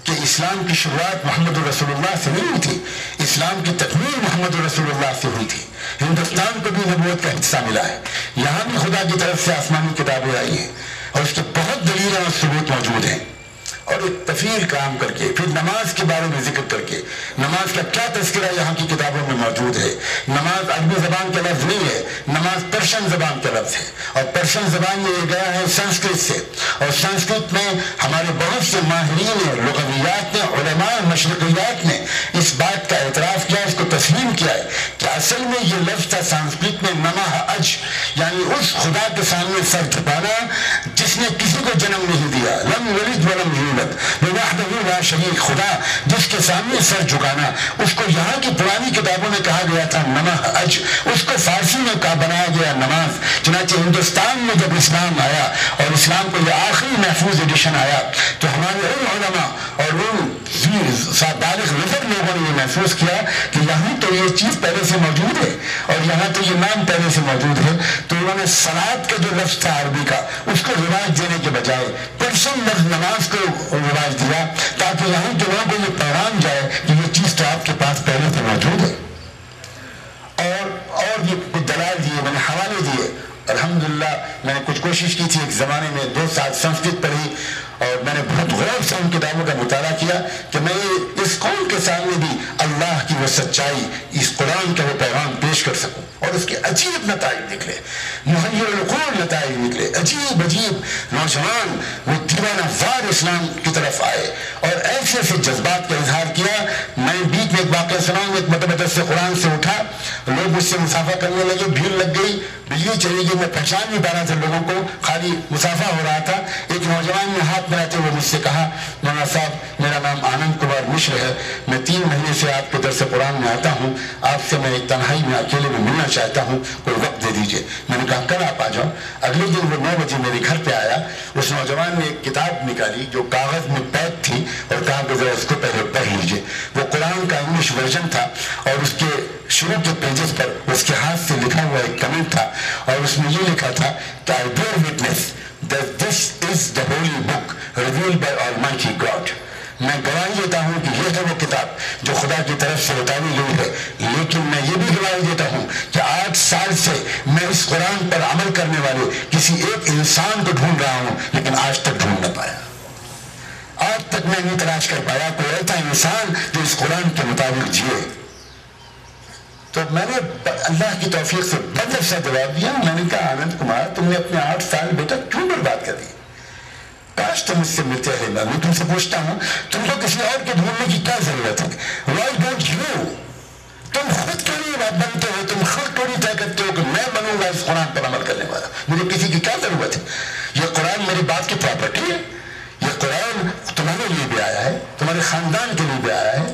S4: کہ اسلام کی شروعات محمد رسول اللہ سے نہیں ہوئی تھی، اسلام کی تکمیل محمد رسول اللہ سے ہوئی تھی۔ ہندوستان کو بھی نبوت کا حصہ ملا ہے، یہاں بھی خدا کی طرف سے آسمانی کتابیں آئی ہیں اور اس کے بہت دلیلیں اور ثبوت موجود ہیں۔ اور ایک تفصیل کام کر کے پھر نماز کے بارے میں ذکر کر کے، نماز کا کیا تذکرہ یہاں کی کتابوں میں موجود ہے۔ نماز عربی زبان کا لفظ نہیں ہے، نماز پرشین زبان کا لفظ ہے، اور پرشین زبان میں یہ گیا ہے سنسکرت سے، اور سنسکرت میں ہمارے بہت سے ماہرین لغویات نے، علماء مشرقیات نے اس بات کا اعتراف کیا، اس کو تسلیم کیا ہے کہ اصل میں یہ لفظ تھا سنسکرت میں نمہ اج، یعنی اس خدا کے سامنے سر جھکانا جس نے کسی کو جنم نہیں دیا، لم یلد ولم یولد وحدہ لا شریک، خدا جس کے سامنے سر جھکانا، اس کو یہاں کی پرانی کتابوں میں کہا گیا تھا نمہ اج، اس کو فارسی میں بنایا گیا نماز۔ چنانچہ ہندوستان میں جب اسلام آیا اور اسلام کو یہ آخری محفوظ ایڈیشن آیا تو ہمارے ان علماء اور ان بالغ نظر لوگوں نے یہ محسوس کیا کہ یہاں تو یہ چیز پہلے سے موجود ہے اور یہاں تو یہ نام پہلے سے موجود ہے، تو انہوں نے صلاۃ کا جو لفظ تھا عربی کا اس کو رواج دینے کے بجائے پرشین لفظ نماز کو رواج دیا، تاکہ یہاں کے لوگوں کو یہ پیغام جائے کہ یہ چیز تو آپ کے پاس پہلے سے موجود ہے۔ اور یہ کچھ دلائل دیے، میں نے حوالے دیے۔ الحمدللہ میں نے کچھ کوشش کی تھی، ایک زمانے میں 2 سال سنسکرت پڑھی اور میں نے بہت غور سے ان کتابوں کا مطالعہ کیا کہ میں اس قوم کے سامنے بھی اللہ کی وہ سچائی، اس قرآن کا وہ پیغام پیش کر سکوں، اور اس کے عجیب نتائج نکلے، محیر العقول نتائج نکلے، عجیب نوجوان وہ دیوانہ وار اسلام کی طرف آئے اور ایسے ایسے جذبات کا اظہار کیا۔ میں بیچ میں ایک واقعہ سناؤں، ایک مرتبہ درس قرآن سے اٹھا، لوگ مجھ سے مسافہ کرنے لگے، بھیڑ لگ گئی، بجلی چلی گئی، میں پہچان نہیں پا رہا تھا لوگوں کو، خالی مسافہ ہو رہا تھا۔ ایک نوجوان نے ہاتھ ملاتے ہوئے مجھ سے کہا، مولانا صاحب میرا نام آنند کمار مشر ہے، میں 3 مہینے سے آپ کے درس قرآن میں آتا ہوں، آپ سے میں ایک تنہائی میں اکیلے میں ملنا چاہتا ہوں، کوئی وقت دے دیجئے۔ میں نے کہا کل آپ آ جاؤ۔ اگلے دن وہ 9 بجے میرے گھر پہ آیا، اس نوجوان نے ایک کتاب نکالی جو کاغذ میں پیک تھی اور کہا کہ ذرا اس کو پہلے پڑھ لیجئے۔ وہ قرآن کا انگلش ورژن تھا اور اس کے شروع کے پیجز پر اس کے ہاتھ سے لکھا ہوا ایک کمنٹ تھا اور اس میں یہ لکھا تھا کہ I bear witness that this is the holy book revealed by Almighty God۔ میں گواہی دیتا ہوں کہ یہ ہے وہ کتاب جو خدا کی طرف سے اتاری گئی ہے، لیکن میں یہ بھی گواہی دیتا ہوں کہ 8 سال سے میں اس قرآن پر عمل کرنے والے کسی ایک انسان کو ڈھونڈ رہا ہوں، لیکن آج تک ڈھونڈ نہ پایا، آج تک میں نہیں تلاش کر پایا کوئی ایسا انسان جو اس قرآن کے مطابق جیے۔ تو میں نے اللہ کی توفیق سے بدل سا جواب دیا، میں نے کہا آنند کمار تم نے اپنے 8 سال بیٹا کیوں برباد کر دی؟ کاش تم مجھ سے ملتے رہے، میں تم سے پوچھتا ہوں تم کو کسی اور کے ڈھونڈنے کی کیا ضرورت ہے؟ Why don't you؟ تم خود کیوں نہیں بنتے ہو؟ تم خود کیوں نہیں طے کرتے ہو کہ میں بنوں گا اس قرآن پر عمل کرنے والا؟ مجھے کسی کی کیا ضرورت ہے؟ یہ قرآن میری باپ کی پراپرٹی ہے، یہ قرآن تمہارے لیے بھی آیا ہے، تمہارے خاندان کے لیے بھی آیا ہے،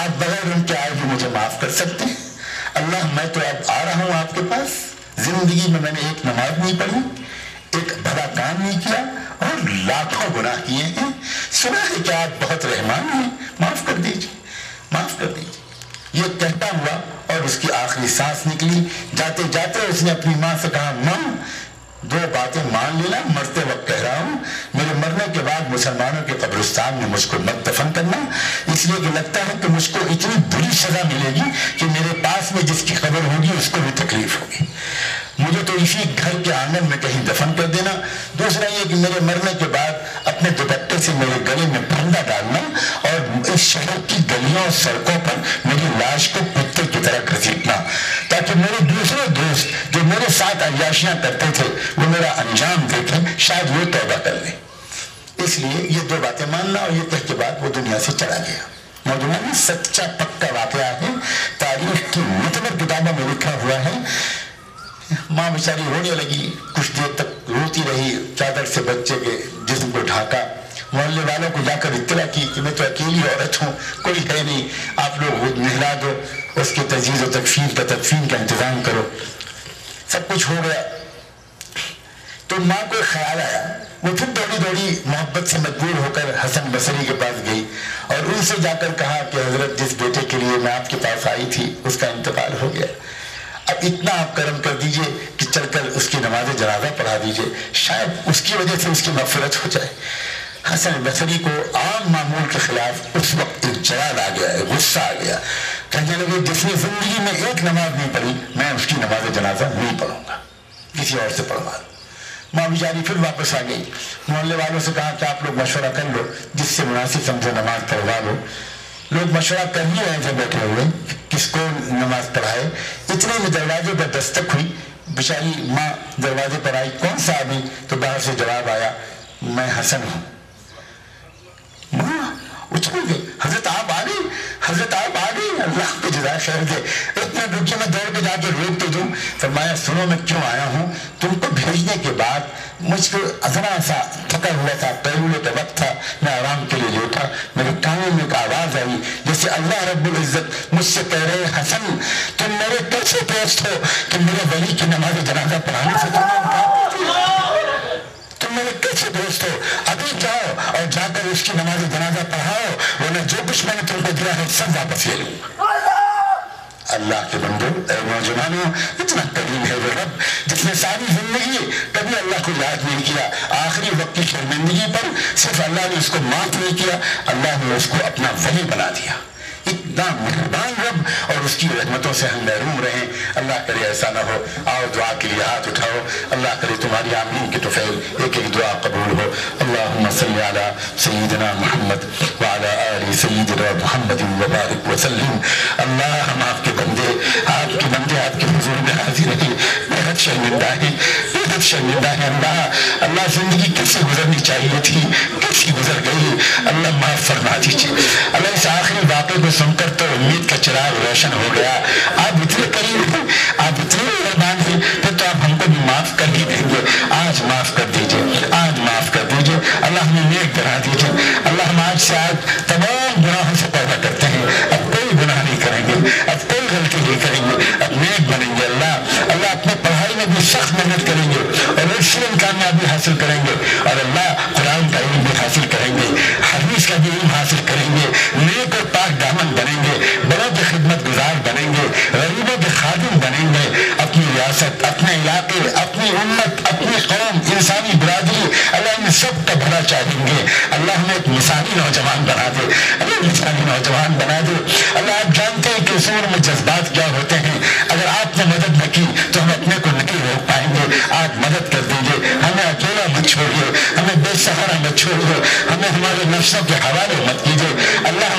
S4: آپ بغیر ان کے آئے بھی مجھے معاف کر سکتے ہیں؟ اللہ میں تو اب آ رہا ہوں آپ کے پاس، زندگی میں میں نے ایک نماز نہیں پڑھی، ایک بھلا کام نہیں کیا اور لاکھوں گناہ کیے ہیں، سنا ہے کہ آپ بہت رحمان ہیں، معاف کر دیجیے، معاف کر دیجیے۔ یہ کہتا ہوا اور اس کی آخری سانس نکلی، جاتے جاتے اس نے اپنی ماں سے کہا ماں دو باتیں مان لینا، مرتے وقت کہہ رہا ہوں، میرے مرنے کے بعد مسلمانوں کے قبرستان میں مجھ کو مت دفن کرنا، اس لیے کہ لگتا ہے کہ مجھ کو اتنی بری سزا ملے گی کہ میرے پاس میں جس کی قبر ہوگی اس کو بھی تکلیف ہوگی، مجھے تو اسی گھر کے آنگن میں کہیں دفن کر دینا۔ دوسرا یہ کہ میرے مرنے کے بعد اپنے دوپٹے سے میرے گلے میں پھندا ڈالنا اور اس شہر کی گلیوں اور سڑکوں پر میری لاش کو کتے کی طرح گھسیٹنا، تاکہ میرے دوسرے دوست جو میرے ساتھ عیاشیاں کرتے تھے وہ میرا انجام دیکھیں، شاید وہ توبہ کر لیں۔ اس لیے یہ دو باتیں ماننا، اور یہ کہہ کے بعد وہ دنیا سے چلا گیا۔ نوجوان سچا پکا واقعہ ہے، تاریخ کی متبر کتابوں میں لکھا ہوا ہے۔ ماں بیچاری رونے لگی، کچھ دیر تک روتی رہی، چادر سے بچے کے جسم کو ڈھانکا، محلے والوں کو جا کر اطلاع کی کہ میں تو اکیلی عورت ہوں، کوئی ہے نہیں، آپ لوگ نہلا دو، اس کی تجہیز و تدفین کا انتظام کرو۔ سب کچھ ہو گیا تو ماں کو خیال آیا، وہ پھر دوڑی دوڑی محبت سے مجبور ہو کر حسن بصری کے پاس گئی اور ان سے جا کر کہا کہ حضرت جس بیٹے کے لیے میں آپ کے پاس آئی تھی اس کا انتقال ہو گیا، اب اتنا آپ کرم کر دیجئے کہ چل کر اس کی نماز جنازہ پڑھا دیجئے، شاید اس کی وجہ سے اس کی مغفرت ہو جائے۔ حسن بصری کو عام معمول کے خلاف اس وقت ایک جلال آ گیا ہے، غصہ آ گیا، کہنے لگے جس نے زندگی میں ایک نماز نہیں پڑھی میں اس کی نماز جنازہ نہیں پڑھوں گا، کسی اور سے پڑھوا دو۔ ماں بیچاری پھر واپس آ گئی، محلے والوں سے کہا کہ آپ لوگ مشورہ کر لو، جس سے مناسب سمجھو نماز پڑھوا لو۔ لوگ مشورہ کر ہی رہے تھے بیٹھے ہوئے کس کو نماز پڑھائے، اتنے میں دروازے پر دستک ہوئی، بیچاری ماں دروازے پر آئی، کون سا آدمی؟ تو باہر سے جواب آیا، میں حسن ہوں۔ ماں اچھل گئی، حضرت آپ آ گئی، حضرت آپ آ گئی، اللہ کو جزائے خیر دے، اتنا رکیے میں دوڑ کے جا کے روک تو دوں۔ فرمایا سنو میں کیوں آیا ہوں، تم کو بھیجنے کے بعد مجھ کو ذرا سا تھکا ہوا تھا، پہلے کا وقت تھا، میں آرام کے لیے لیٹا، میرے کانوں میں ایک آواز آئی جیسے اللہ رب العزت مجھ سے کہہ رہے حسن تم میرے کیسے دوست ہو کہ میرے ولی کی نماز جنازہ پڑھانے سے تم میرے کیسے دوست ہو، ابھی جاؤ اور جا کر اس کی نماز جنازہ پڑھاؤ، ورنہ جو کچھ میں نے تم کو دیا ہے سب واپس لے لوں۔ اللہ کے بندو، اے نوجوانوں، اتنا کریم ہے وہ رب جس نے ساری زندگی کبھی اللہ کو یاد نہیں کیا، آخری وقت کی شرمندگی پر صرف اللہ نے اس کو معاف نہیں کیا، اللہ نے اس کو اپنا ولی بنا دیا۔ اتنا مہربان رب، اور اس کی رحمتوں سے ہم محروم رہیں۔ اللہ کرے ایسا نہ ہو۔ آؤ دعا کے لیے ہاتھ اٹھاؤ، اللہ کرے تمہاری آمین کے طفیل ایک ایک دعا قبول ہو۔ اللہم صلی علی سیدنا محمد وعلی آل سیدنا محمد وبارک وسلم۔ اللہ ہم آپ کے بندے آپ کے حضور میں حاضر ہیں، بہت شرمندہ ہیں، بہت شرمندہ ہیں۔ اللہ زندگی کیسے گزرنی چاہیے تھی، کیسی گزر گئی، اللہ معاف فرما دیجیے۔ اللہ اس آخری واقعے کو سن کر تو امید کا چراغ روشن ہو گیا۔ آپ اتنے قریب ہیں، آپ اتنے مہربان ہیں، پھر تو آپ ہم کو بھی معاف کر ہی دیں گے۔ آج معاف کر دیجیے، آج معاف کر دیجیے، اللہ ہمیں نیک بنا دیجیے۔ اللہ ہم آج سے آج تمام گناہوں سے توبہ کرتے ہیں، اب کوئی گناہ نہیں کریں گے، اب کوئی غلطی نہیں کریں گے، اب نیک بنیں گے۔ اللہ اپنے پڑھائی میں بھی سخت محنت کریں گے اور اس میں کامیابی حاصل کریں گے، اور اللہ قرآن کا علم بھی حاصل کریں گے، حدیث کا بھی علم حاصل کریں گے، نیک اور پاک دامن بنیں گے، بڑوں کے خدمت گزار بنیں گے، غریبوں کے خادم بنیں گے، اپنی ریاست، اپنے علاقے، اپنی امت، اپنی قوم، انسانی برادری، اللہ ان سب کا بھلا چاہیں گے۔ اللہ ہمیں ایک مثالی نوجوان بنا دے، اللہ مثالی نوجوان بنا دے۔ اللہ آپ جانتے ہیں کہ اس عمر میں جذبات کیا ہوتے ہیں، اگر آپ نے مدد نہ کی تو ہم اپنے کو نہیں روک پائیں گے۔ آپ مدد کر دیجیے، ہمیں اکیلا مت چھوڑیے، ہمیں بے سہارا مت چھوڑیے، ہمیں ہمارے نفسوں کے حوالے مت کیجیے۔ اللہ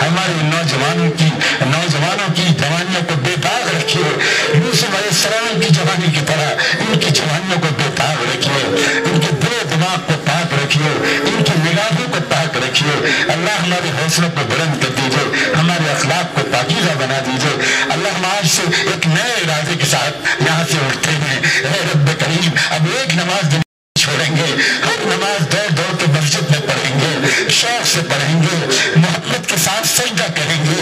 S4: ہمارے نوجوانوں کی جوانیوں کو بے داغ رکھیے، یوسف علیہ السلام کی جوانی کی طرح ان کی جوانیوں کو بے داغ رکھیے، ان کے دل و دماغ کو پاک رکھیے، ان کی نگاہوں کو پاک رکھیے۔ اللہ ہمارے حوصلوں کو بلند کر دیجیے، ہمارے اخلاق کو پاکیزہ بنا دیجیے۔ اللہ ہم آج سے ایک نئے ارادے کے ساتھ یہاں سے اٹھتے ہیں، اے رب کریم اب ایک نماز چھوڑیں گے، ہر نماز دوڑ دوڑ کے مسجد میں پڑھیں گے، شوق سے پڑھیں گے، محبت کے ساتھ سجدہ کریں گے،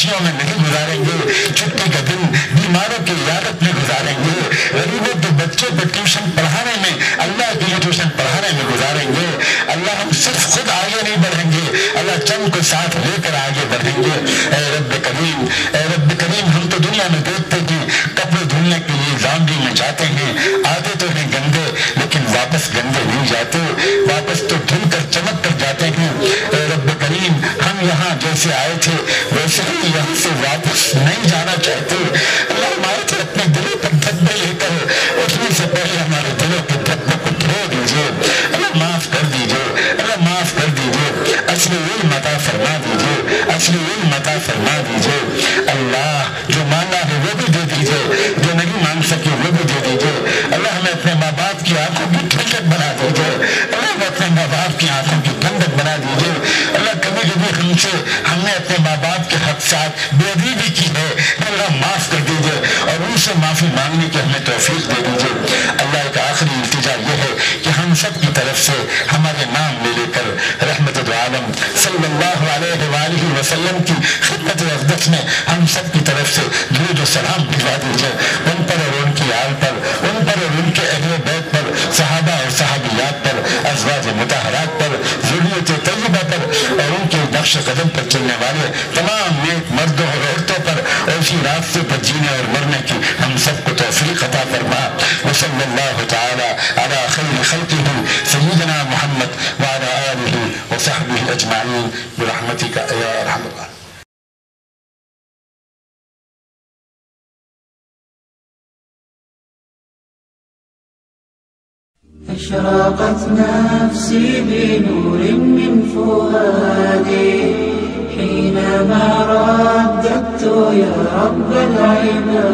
S4: خوشیوں میں نہیں گزاریں گے، چھٹی کا دن بیماروں کی عیادت میں گزاریں گے، غریبوں کے بچوں کو ٹیوشن پڑھانے میں، اللہ کے لیے ٹیوشن پڑھانے میں گزاریں گے۔ اللہ ہم صرف خود آگے نہیں بڑھیں گے، اللہ چند کو ساتھ لے کر آگے بڑھیں گے۔ اے رب کریم، اے رب کریم، ہم تو دنیا میں دیکھتے ہیں کپڑے دھلنے کے لیے لانڈری میں جاتے ہیں، آتے تو ہیں گندے لیکن واپس گندے نہیں جاتے، واپس تو دھل کر چمک کر جاتے ہیں۔ اے رب کریم، ہم یہاں جیسے آئے تھے ویسے ہی یہاں سے واپس نہیں جانا چاہتے۔ اللہ ہمارے سے اپنے دلوں پر دھبے لے کر اٹھنے سے پہلے ہمارے دلوں کے دھبوں کو دھو دیجیے، اللہ معاف کر دیجیے، اللہ معاف کر دیجیے، اصل علم عطا فرما دیجیے، اصل علم عطا فرما دیجیے۔ اللہ جو مانگا ہے وہ بھی دے دیجیے، جو نہیں مانگ سکے وہ بھی دے دیجیے۔ اللہ ہمیں اپنے ماں باپ کی آنکھوں کی ٹھنڈک بنا دیجیے، اللہ ہمیں اپنے ماں باپ کی آنکھوں کی ٹھنڈک بنا دیجیے۔ اللہ کبھی کبھی ہم نے اپنے ماں باپ کے حق ساتھ بے ادبی کی ہے، اللہ معاف کر دیجیے اور ان سے معافی مانگنے کی ہمیں توفیق دے دیجیے۔ اللہ کا آخری التجا یہ ہے کہ ہم سب کی طرف سے ہمارے نام لے لے کر رحمت دو عالم صلی اللہ علیہ وآلہ وسلم کی خدمت اقدس میں ہم سب کی طرف سے درود و سلام بھجوا دیجیے، ان پر اور ان کی آل پر، ان پر اور ان کے اہل بیت پر، صحابہ اور صحابیات پر، ازواج مطہرات پر، ذریت طیبہ پر اور ان کے نقش قدم پر چلنے والے تمام نیک مردوں اور عورتوں پر اور اسی راستے پر جینے اور مرنے کی ہم سب کو توفیق عطا فرما۔ وصلی اللہ تعالی علی خیر خلقہ سیدنا محمد وعلی آلہ وصحبہ اجمعین برحمتک یا ارحم الراحمین۔
S5: أشرقت نفسي بنور من فؤادي حينما رددت يا رب العباد